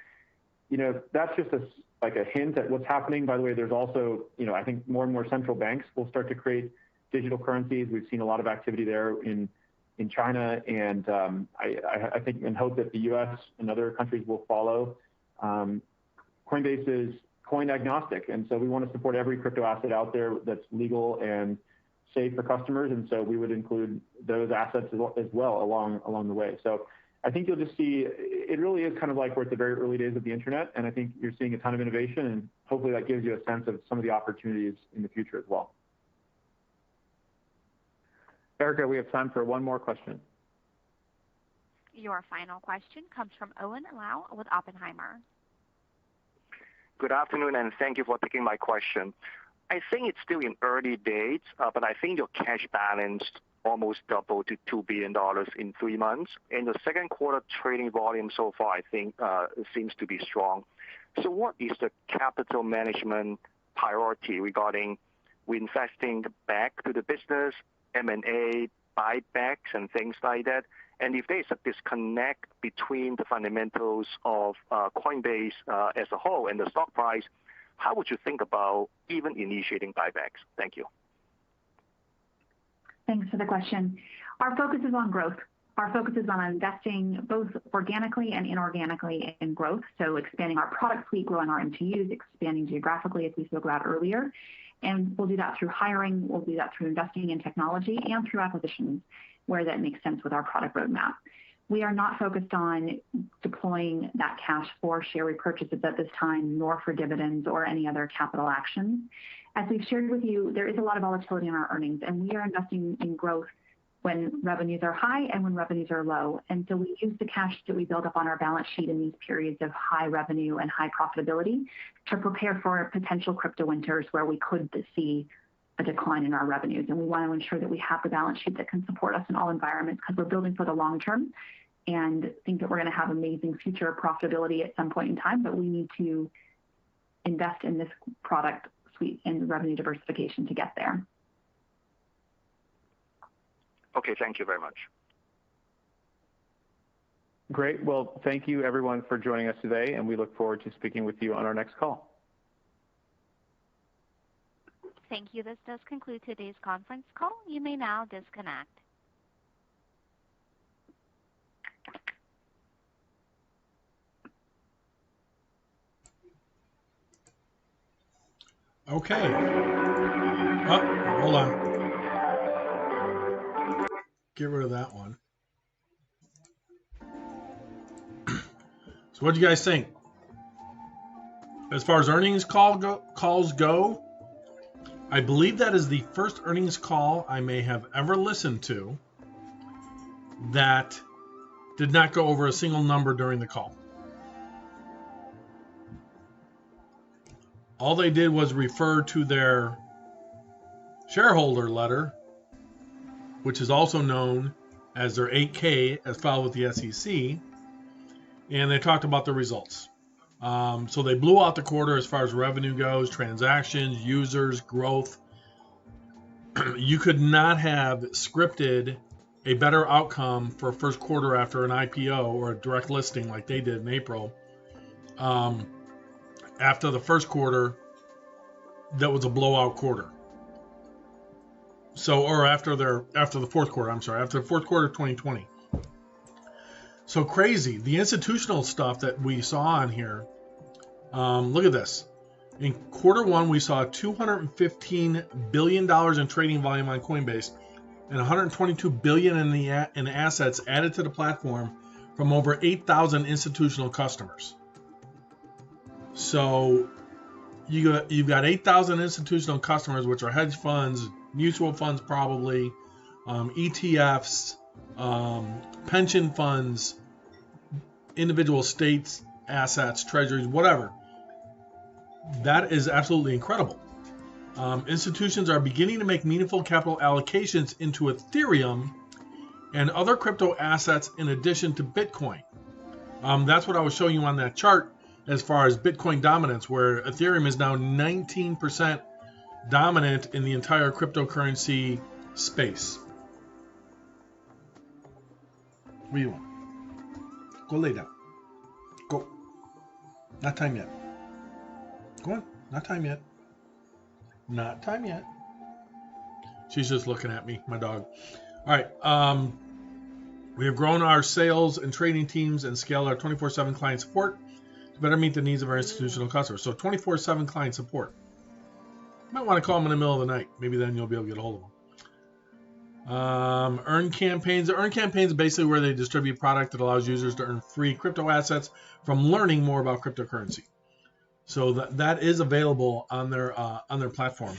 that's just a hint at what's happening. By the way, there's also, I think more and more central banks will start to create digital currencies. We've seen a lot of activity there in China, and I think and hope that the U.S. and other countries will follow. Coinbase is coin agnostic, and so we want to support every crypto asset out there that's legal and safe for customers, and so we would include those assets as well along the way. So I think you'll just see, it really is kind of like we're at the very early days of the internet, and I think you're seeing a ton of innovation, and hopefully that gives you a sense of some of the opportunities in the future as well. Erica, we have time for one more question. Your final question comes from Owen Lau with Oppenheimer. Good afternoon, and thank you for taking my question. I think it's still in early days, but I think your cash balance almost doubled to $2 billion in 3 months. And the second quarter trading volume so far, I think, seems to be strong. So what is the capital management priority regarding reinvesting back to the business, M&A, buybacks, and things like that? And if there's a disconnect between the fundamentals of Coinbase as a whole and the stock price, how would you think about even initiating buybacks? Thank you. Thanks for the question. Our focus is on growth. Our focus is on investing both organically and inorganically in growth, so expanding our product suite, growing our MTUs, expanding geographically, as we spoke about earlier. And we'll do that through hiring, we'll do that through investing in technology, and through acquisitions where that makes sense with our product roadmap. We are not focused on deploying that cash for share repurchases at this time, nor for dividends or any other capital actions. As we've shared with you, there is a lot of volatility in our earnings, and we are investing in growth when revenues are high and when revenues are low. And so we use the cash that we build up on our balance sheet in these periods of high revenue and high profitability to prepare for potential crypto winters where we could see a decline in our revenues. And we want to ensure that we have the balance sheet that can support us in all environments, because we're building for the long term and think that we're going to have amazing future profitability at some point in time, but we need to invest in this product suite and revenue diversification to get there. Okay, thank you very much. Great. Well, thank you everyone for joining us today, and we look forward to speaking with you on our next call. Thank you. This does conclude today's conference call. You may now disconnect. Okay. Oh, hold on. Get rid of that one. So what do you guys think? As far as earnings calls go, I believe that is the first earnings call I may have ever listened to that did not go over a single number during the call. All they did was refer to their shareholder letter, which is also known as their 8K as filed with the SEC, and they talked about the results. So they blew out the quarter as far as revenue goes, transactions, users, growth. You could not have scripted a better outcome for a first quarter after an IPO or a direct listing like they did in April. After the first quarter, that was a blowout quarter. So, or after the fourth quarter, after the fourth quarter of 2020. So crazy. The institutional stuff that we saw on here, look at this. In quarter one, we saw $215 billion in trading volume on Coinbase and $122 billion in assets added to the platform from over 8,000 institutional customers. So you've got 8,000 institutional customers, which are hedge funds, mutual funds probably, ETFs, pension funds, individual states, assets, treasuries, whatever. That is absolutely incredible. Institutions are beginning to make meaningful capital allocations into Ethereum and other crypto assets in addition to Bitcoin. That's what I was showing you on that chart as far as Bitcoin dominance, where Ethereum is now 19% dominant in the entire cryptocurrency space. What do you want? Go lay down. Go. Not time yet. Go on. Not time yet. Not time yet. She's just looking at me, my dog. All right. We have grown our sales and trading teams and scaled our 24/7 client support to better meet the needs of our institutional customers. So 24/7 client support. You might want to call them in the middle of the night. Maybe then you'll be able to get a hold of them. Earn campaigns. Earn campaigns is basically where they distribute product that allows users to earn free crypto assets from learning more about cryptocurrency. So that is available on their platform.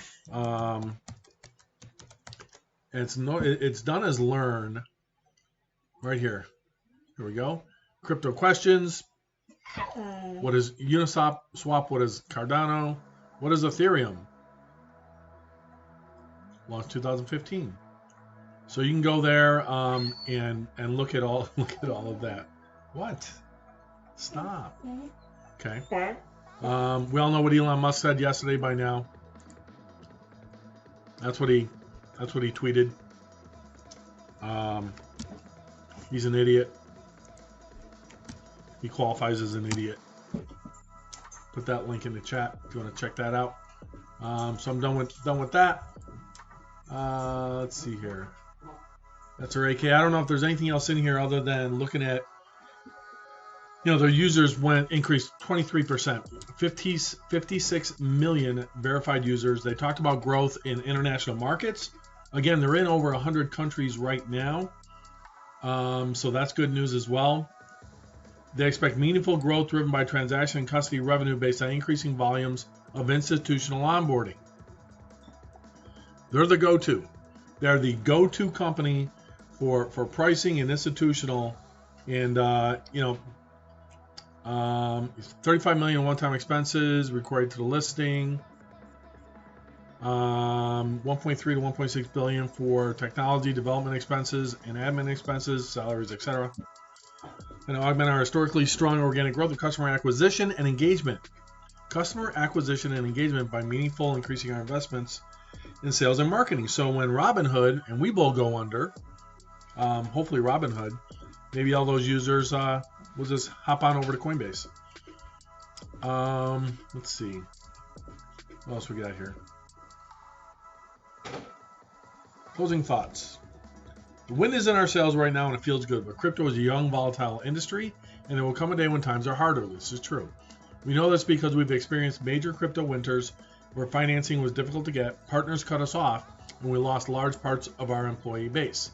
It's done as learn right here. Here we go. Crypto questions. What is Uniswap? What is Cardano? What is Ethereum? Launched 2015. So you can go there and look at all of that. What? Stop. Okay. We all know what Elon Musk said yesterday by now. That's what he tweeted. He's an idiot. He qualifies as an idiot. Put that link in the chat if you want to check that out. So I'm done with that. Let's see here. That's our AK. I don't know if there's anything else in here other than looking at, their users increased 23%, 56 million verified users. They talked about growth in international markets. Again, they're in over 100 countries right now. So that's good news as well. They expect meaningful growth driven by transaction and custody revenue based on increasing volumes of institutional onboarding. They're the go-to. They're the go-to company for pricing and institutional, and 35 million one-time expenses required to the listing. 1.3 to 1.6 billion for technology development expenses and admin expenses, salaries, etc. And augment our historically strong organic growth of customer acquisition and engagement. customer acquisition and engagement by meaningful increasing our investments in sales and marketing. So when Robinhood and Webull go under, hopefully Robinhood, maybe all those users will just hop on over to Coinbase. Let's see. What else we got here? Closing thoughts. The wind is in our sails right now and it feels good, but crypto is a young, volatile industry, and there will come a day when times are harder. This is true. We know this because we've experienced major crypto winters where financing was difficult to get, partners cut us off, and we lost large parts of our employee base.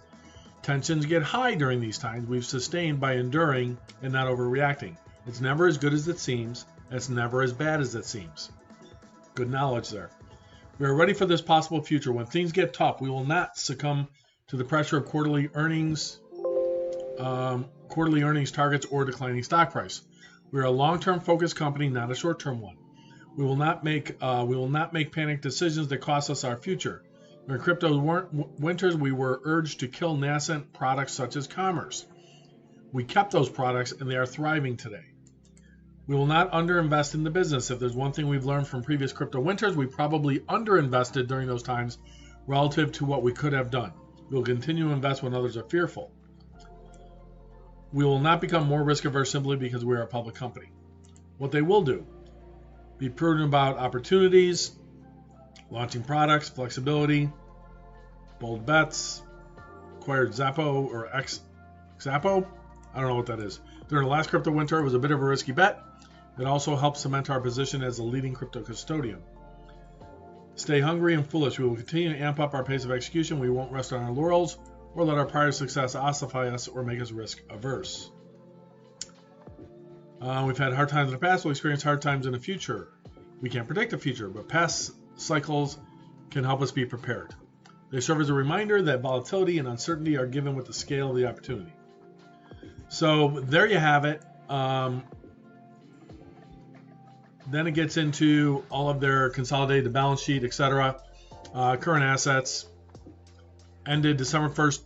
Tensions get high during these times. We've sustained by enduring and not overreacting. It's never as good as it seems. It's never as bad as it seems. Good knowledge there. We are ready for this possible future. When things get tough, we will not succumb to the pressure of quarterly earnings targets or declining stock price. We are a long-term focused company, not a short-term one. We will not make panic decisions that cost us our future. During crypto winters, we were urged to kill nascent products such as commerce. We kept those products, and they are thriving today. We will not underinvest in the business. If there's one thing we've learned from previous crypto winters, we probably underinvested during those times relative to what we could have done. We will continue to invest when others are fearful. We will not become more risk averse simply because we are a public company. What they will do: be prudent about opportunities, launching products, flexibility, bold bets, acquired Zappo or Zappo. I don't know what that is. During the last crypto winter, it was a bit of a risky bet. It also helps cement our position as a leading crypto custodian. Stay hungry and foolish. We will continue to amp up our pace of execution. We won't rest on our laurels or let our prior success ossify us or make us risk averse. We've had hard times in the past. We'll experience hard times in the future. We can't predict the future, but past cycles can help us be prepared. They serve as a reminder that volatility and uncertainty are given with the scale of the opportunity. So there you have it. Then it gets into all of their consolidated balance sheet, etc. Current assets ended December 31st,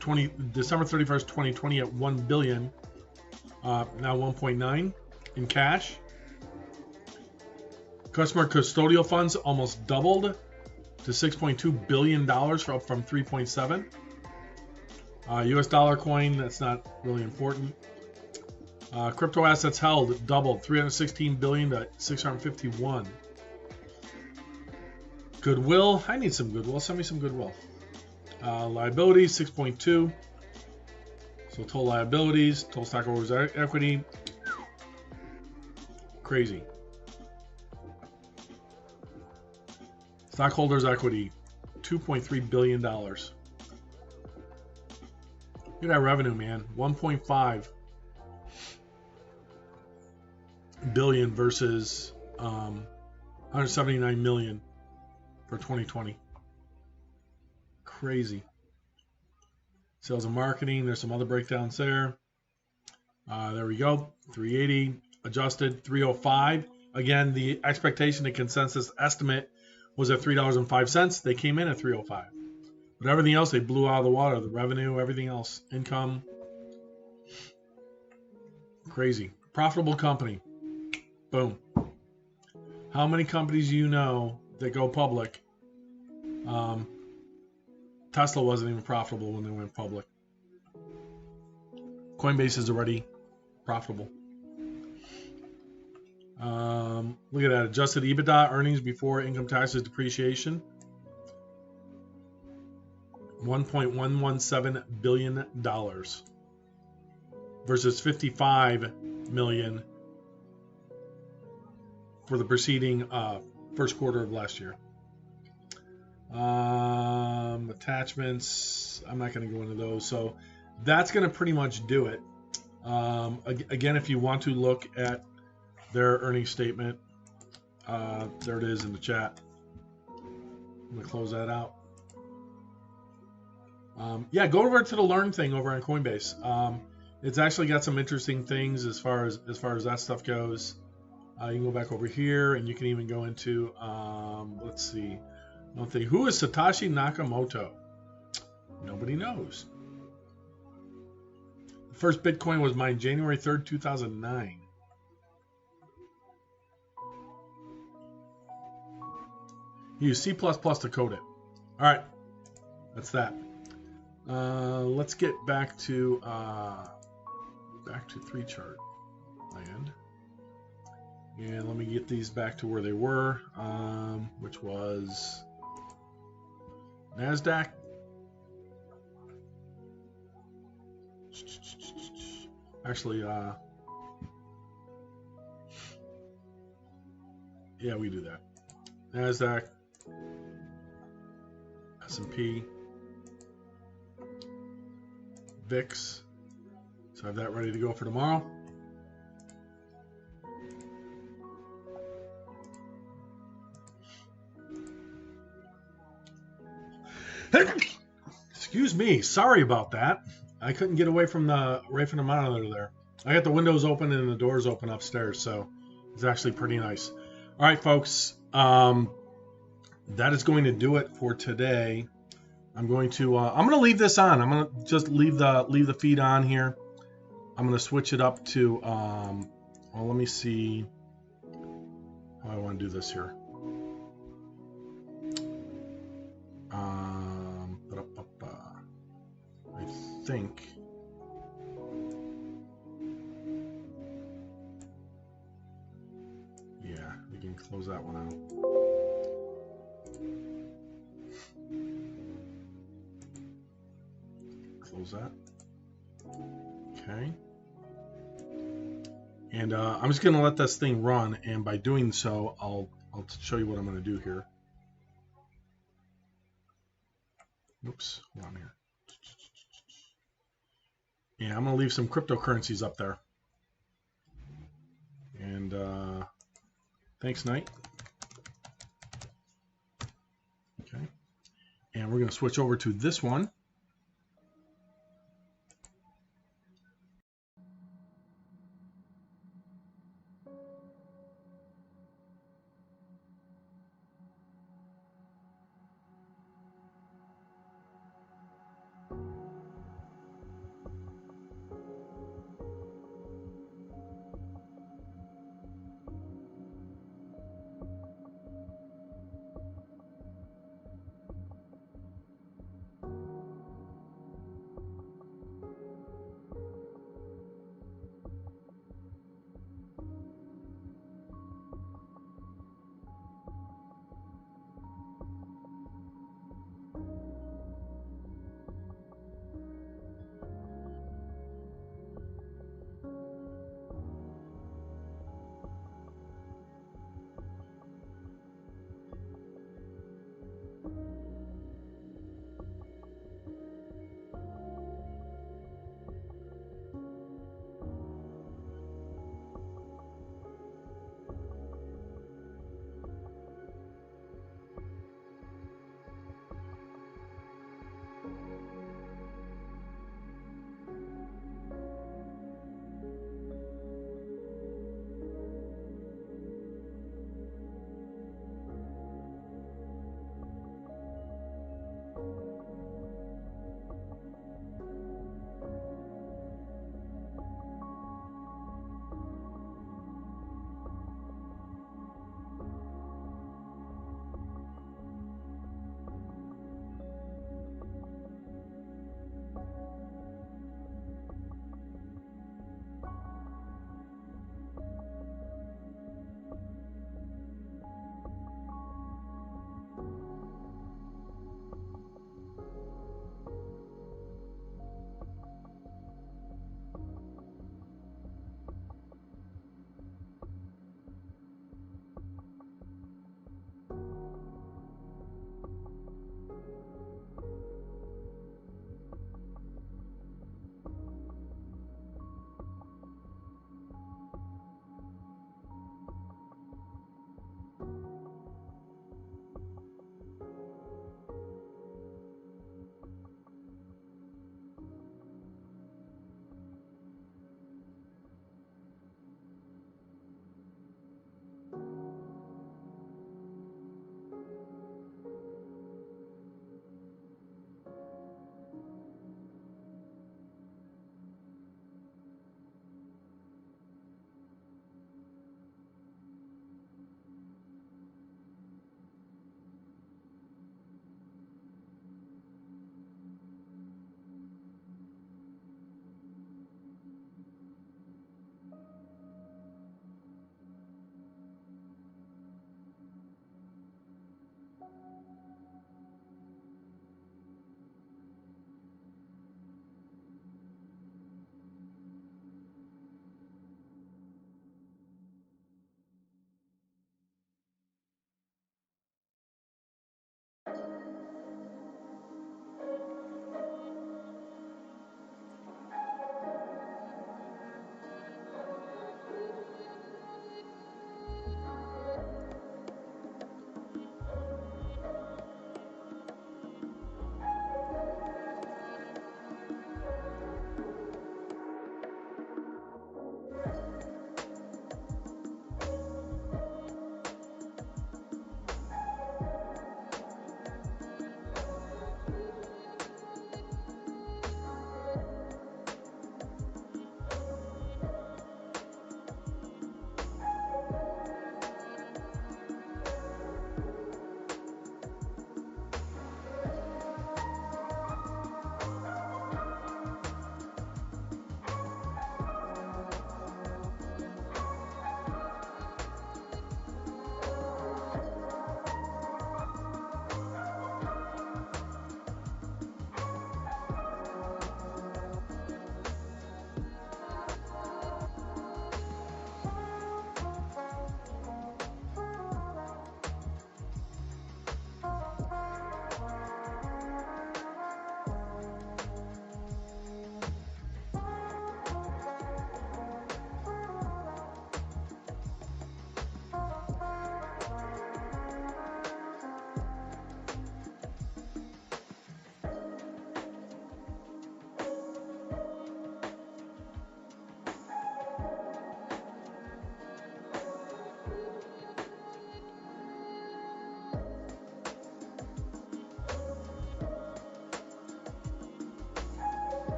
2020 at $1 billion, now 1.9 in cash. Customer custodial funds almost doubled to $6.2 billion from 3.7. US dollar coin, that's not really important. Crypto assets held doubled, 316 billion to 651. Goodwill, I need some goodwill. Send me some goodwill. Liabilities, 6.2. So total liabilities, total stockholders' equity, crazy. Stockholders' equity, $2.3 billion. Look at that revenue, man. 1.5 billion versus 179 million for 2020. Crazy. Sales and marketing, there's some other breakdowns there. There we go. 380 adjusted, 305. Again, the expectation, the consensus estimate was at $3.05. They came in at 305. But everything else, they blew out of the water. The revenue, everything else, income. Crazy. Profitable company. Boom. How many companies do you know that go public? Tesla wasn't even profitable when they went public. Coinbase is already profitable. Look at that. Adjusted EBITDA, earnings before income taxes, depreciation. $1.117 billion versus $55 million for the preceding first quarter of last year. Attachments, I'm not going to go into those. So that's going to pretty much do it. Again, if you want to look at their earnings statement, there it is in the chat. I'm going to close that out. Yeah, go over to the Learn thing over on Coinbase. It's actually got some interesting things as far as that stuff goes. You can go back over here, and you can even go into let's see. Who is Satoshi Nakamoto? Nobody knows. The first Bitcoin was mined January 3rd, 2009. You use C++ to code it. All right, that's that. Let's get back to 3 chart land. And let me get these back to where they were, which was NASDAQ. Actually, yeah, we do that. NASDAQ, S&P, VIX. So I have that ready to go for tomorrow. Excuse me, sorry about that. I couldn't get away from the monitor there. I got the windows open and the doors open upstairs, so it's actually pretty nice. All right, folks, that is going to do it for today. I'm going to leave this on. I'm going to just leave the feed on here. I'm going to switch it up to well, let me see how I want to do this here. I think yeah, we can close that one out. Close that. Okay. And I'm just going to let this thing run, and by doing so, I'll show you what I'm going to do here. Oops, hold on here. Yeah, I'm going to leave some cryptocurrencies up there. And thanks, Knight. Okay. And we're going to switch over to this one.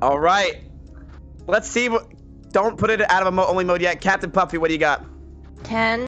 All right. Let's see. Don't put it out of only mode yet. Captain Puffy, what do you got? 10.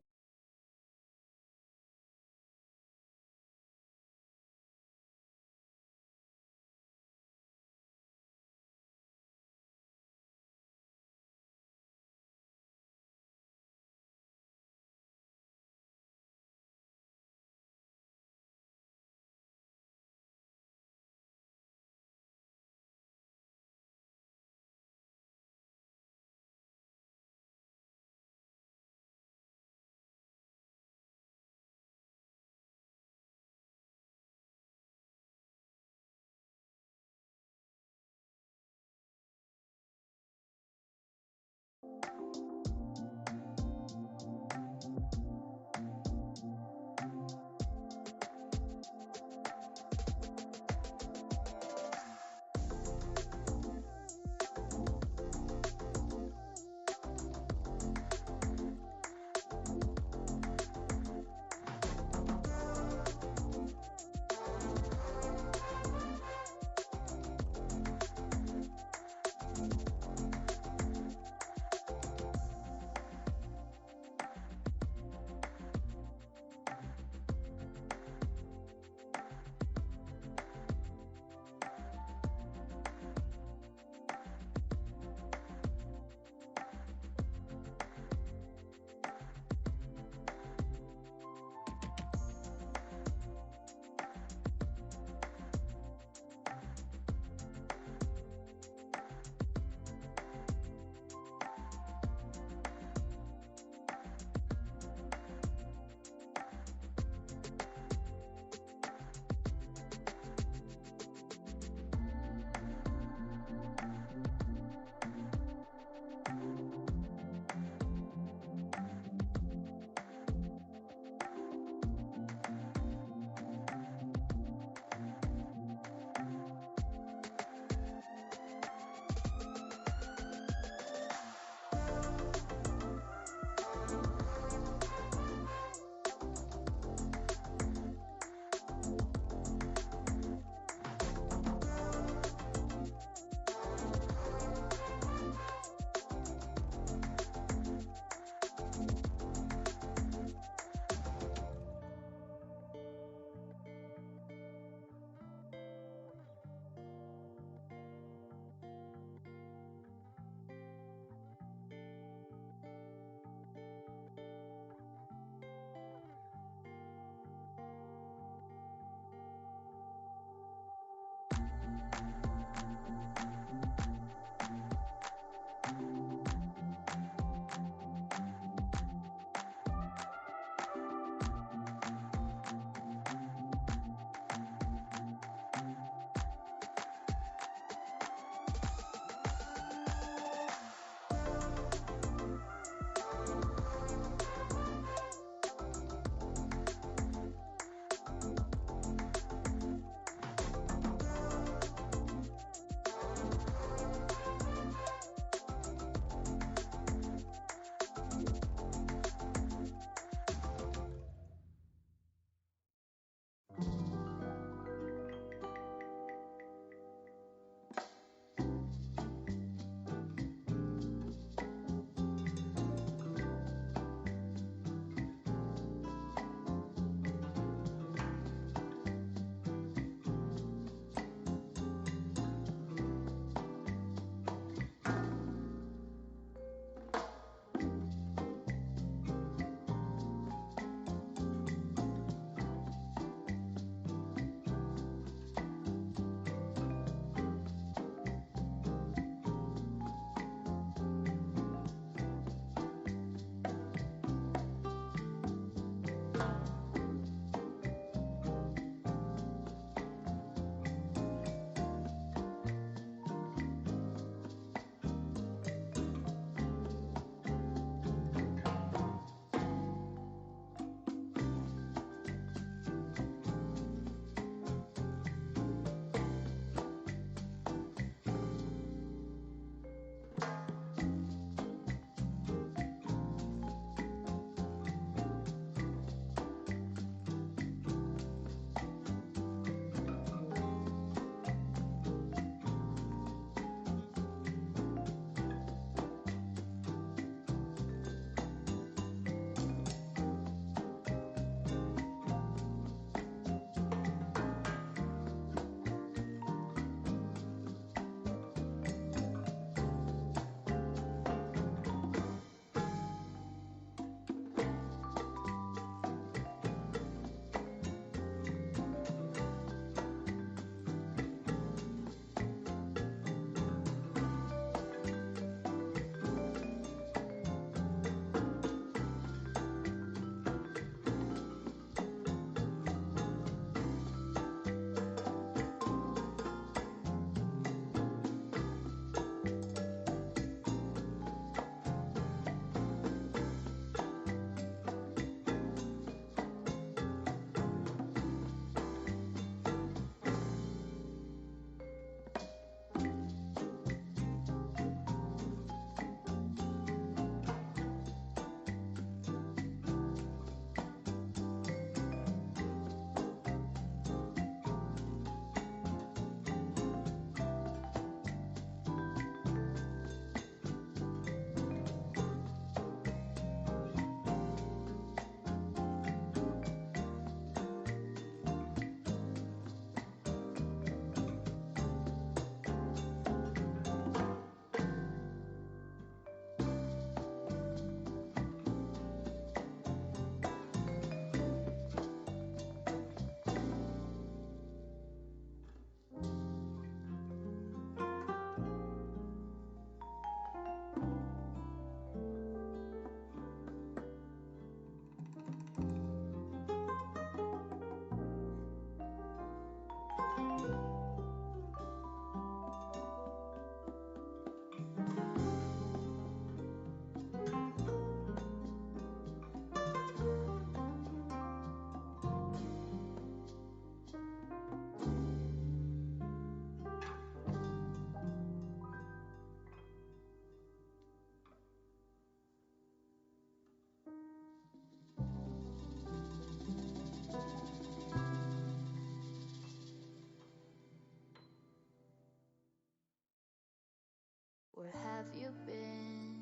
Where have you been?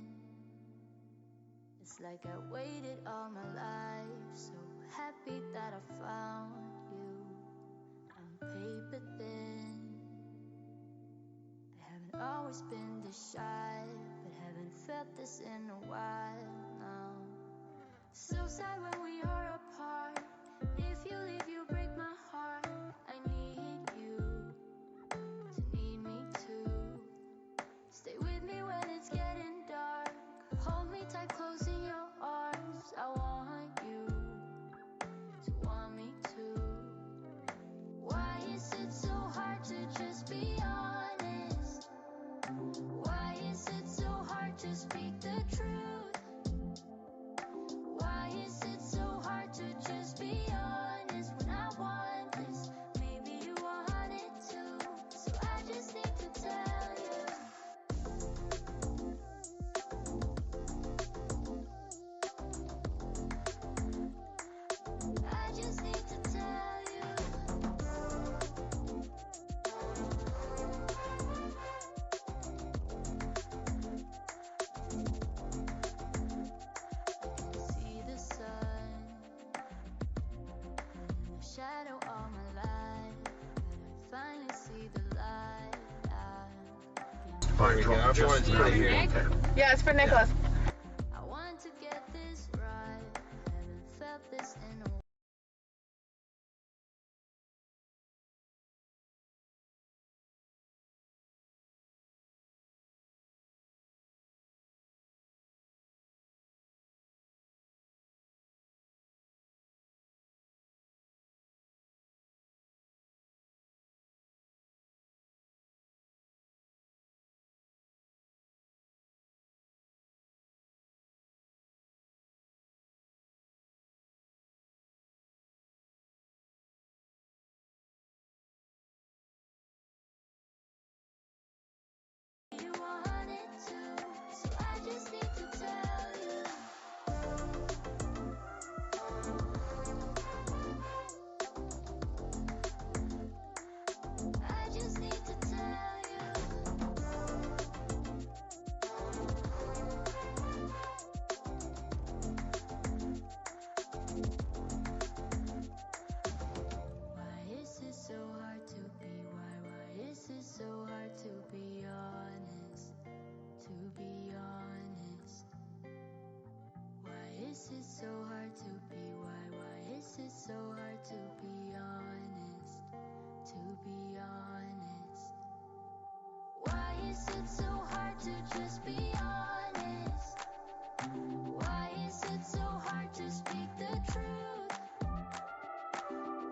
It's like I waited all my life, so happy that I found you. I'm paper thin. I haven't always been this shy, but haven't felt this in a while now. So sad when we are apart. If you leave, you break my heart. I need you to need me too. Stay with me when it's getting dark. Hold me tight, close in your arms. I want you to want me too. Why is it so hard to just be honest? Why is it so hard to speak the truth? Why is it so hard to just be honest when I want this? Maybe you want it too, so I just need to tell you. I just need to tell you. See the sun in the shadow all my life, but I finally see the light. Yeah, it's for Nicholas. I want to get this right. Haven't felt this in a you want it too, so I just need to tell you. I just need to tell you. Why is it so hard to be? Why is it so hard to be honest? To be honest. Why is it so hard to be? Why is it so hard to be honest? To be honest. Why is it so hard to just be honest? Why is it so hard to speak the truth?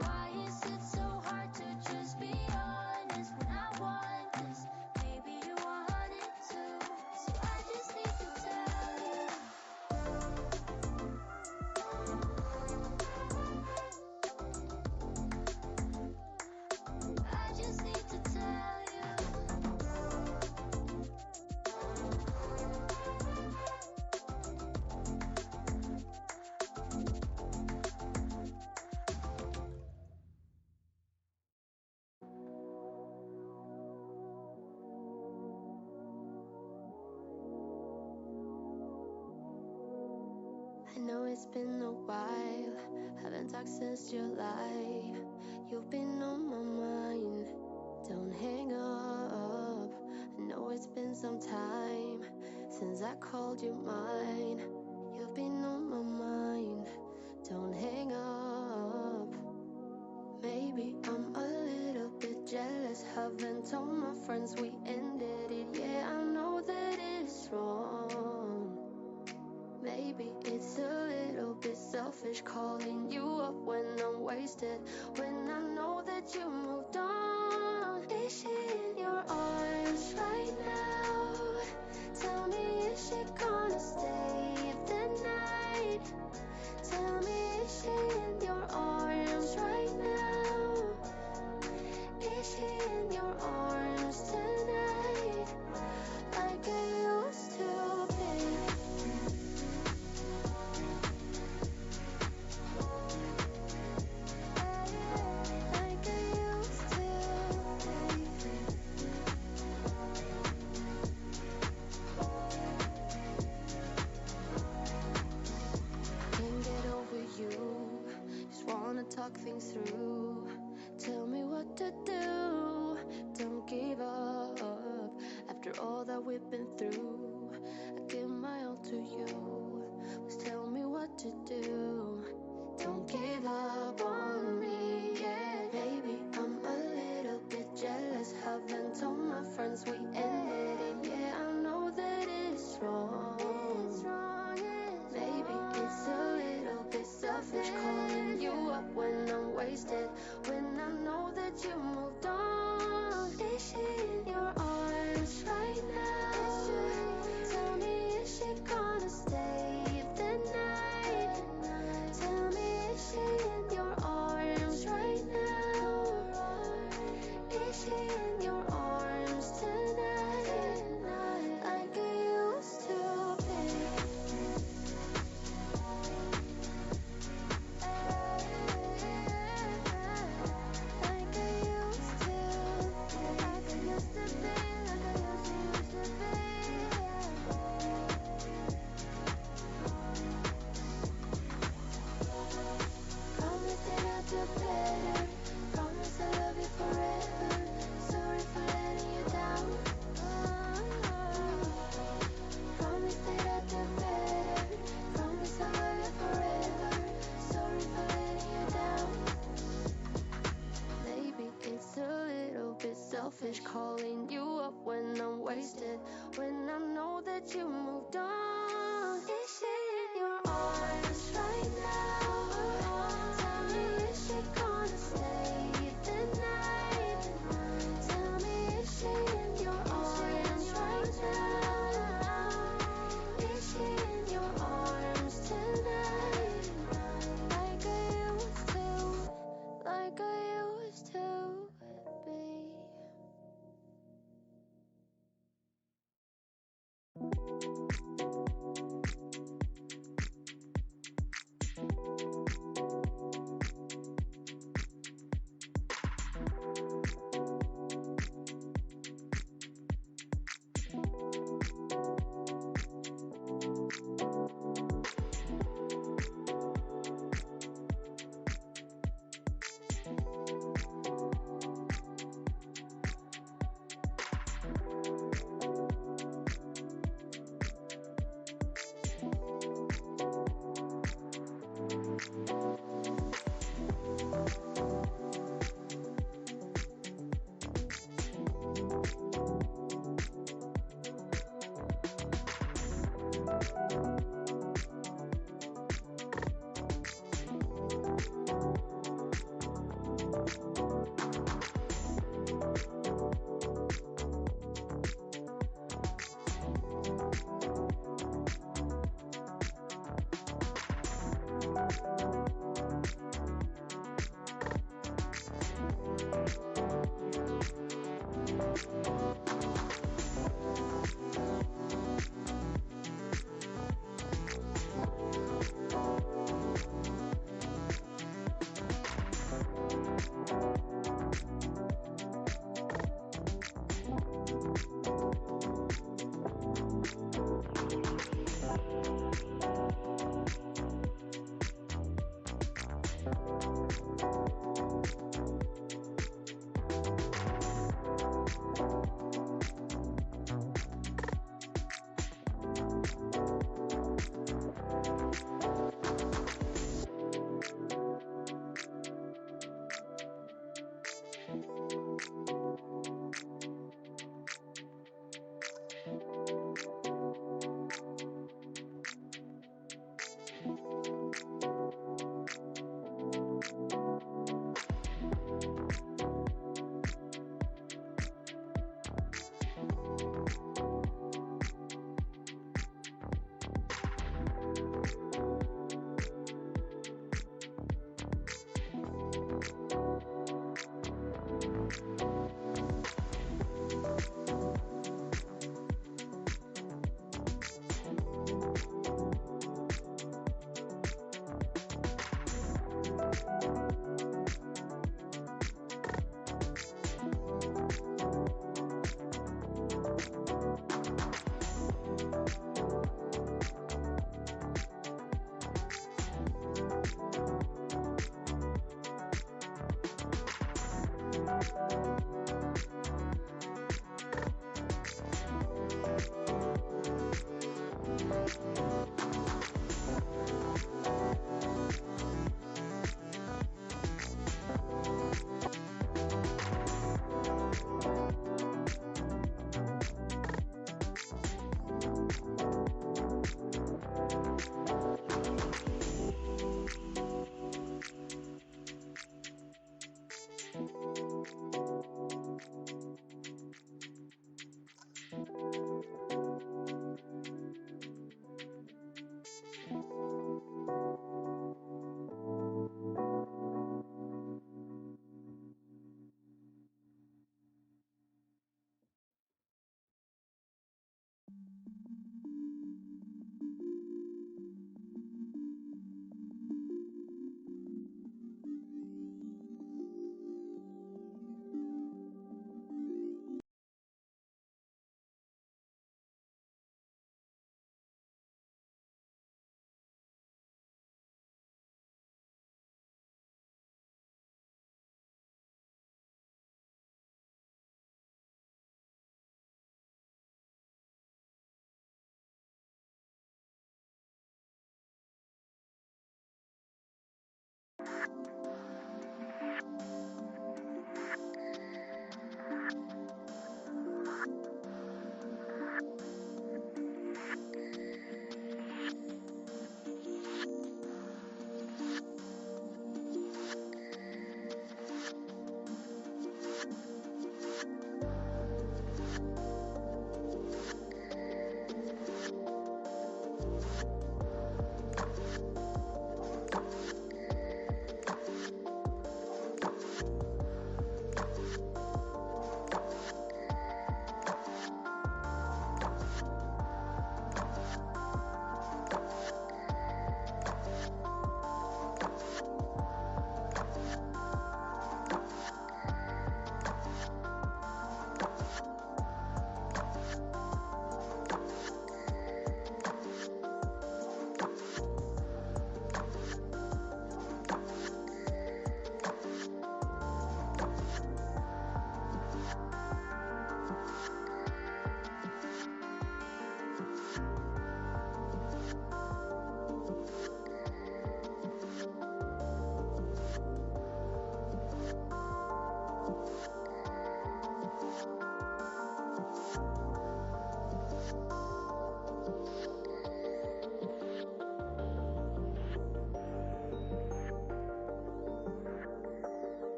Why is it so hard to just be honest when I want this? Maybe you want it too, so I just need to tell you. I just need to tell you. I know it's been a while, haven't talked since July. You've been on my mind, don't hang up. I know it's been some time since I called you mine. You've been on my mind, don't hang up. Maybe I'm a little bit jealous, haven't told my friends we ended it. Yeah, I know that it's wrong. Maybe it's a little bit selfish calling you up when I'm wasted, when I know that you moved on. Is she in your arms right now? Tell me, is she gonna stay the night? Tell me, is she in your arms right now? Is she in your arms tonight? Like I used to be. Like I used finish calling you up when I'm wasted, when I know that you moved on. Is she in your arms right now? Tell me, is she gonna stay the night? Tell me, is she in your arms right now? Is she in your arms tonight? Like I used to, like I used to be.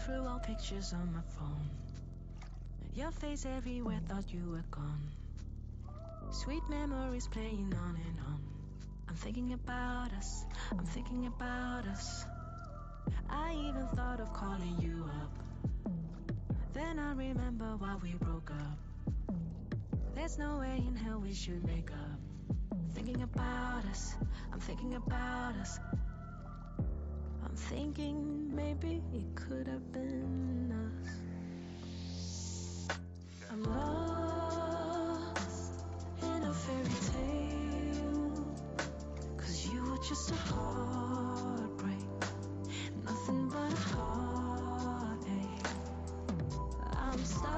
through all pictures on my phone. Your face everywhere, thought you were gone. Sweet memories playing on and on. I'm thinking about us, I'm thinking about us. I even thought of calling you up. Then I remember why we broke up. There's no way in hell we should make up. Thinking about us, I'm thinking about us. I'm thinking maybe it could have been us. I'm lost in a fairy tale, 'cause you were just a heartbreak, nothing but a heartache. I'm stuck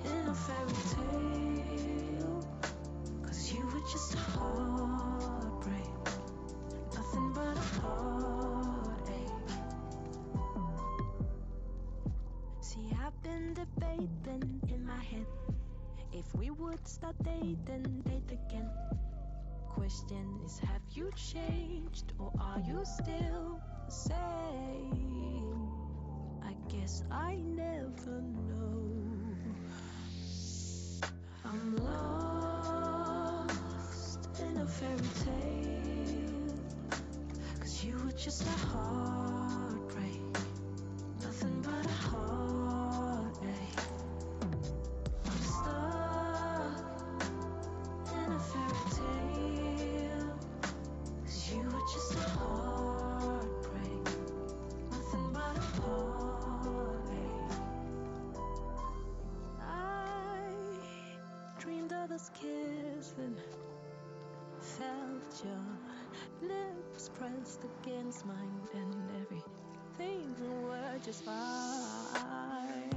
in a fairy tale, 'cause you were just a heartbreak, nothing but a heartache. See, I've been debating in my head if we would start dating, date again. Question is, have you changed or are you still the same? I guess I never know. I'm lost in a fairy tale, 'cause you were just a heartbreak, nothing but a heartache. I'm stuck in a fairy tale, 'cause you were just a heartbreak, nothing but a heartache. I dreamed of us kissing, felt your lips pressed against mine, and everything were just fine.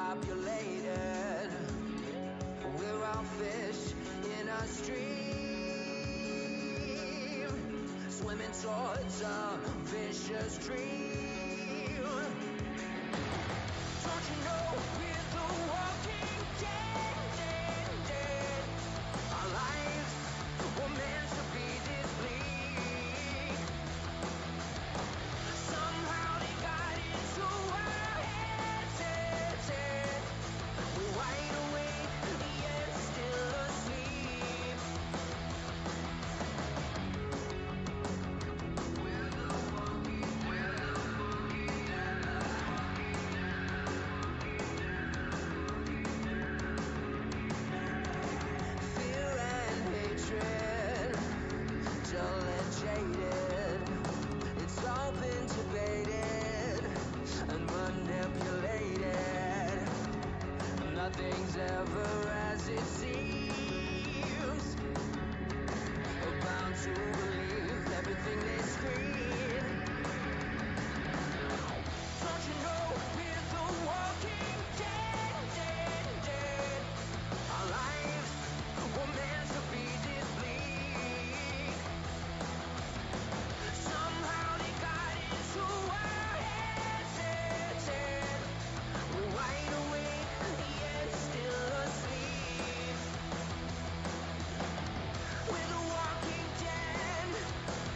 overpopulated. We're all fish in a stream, swimming towards a vicious dream.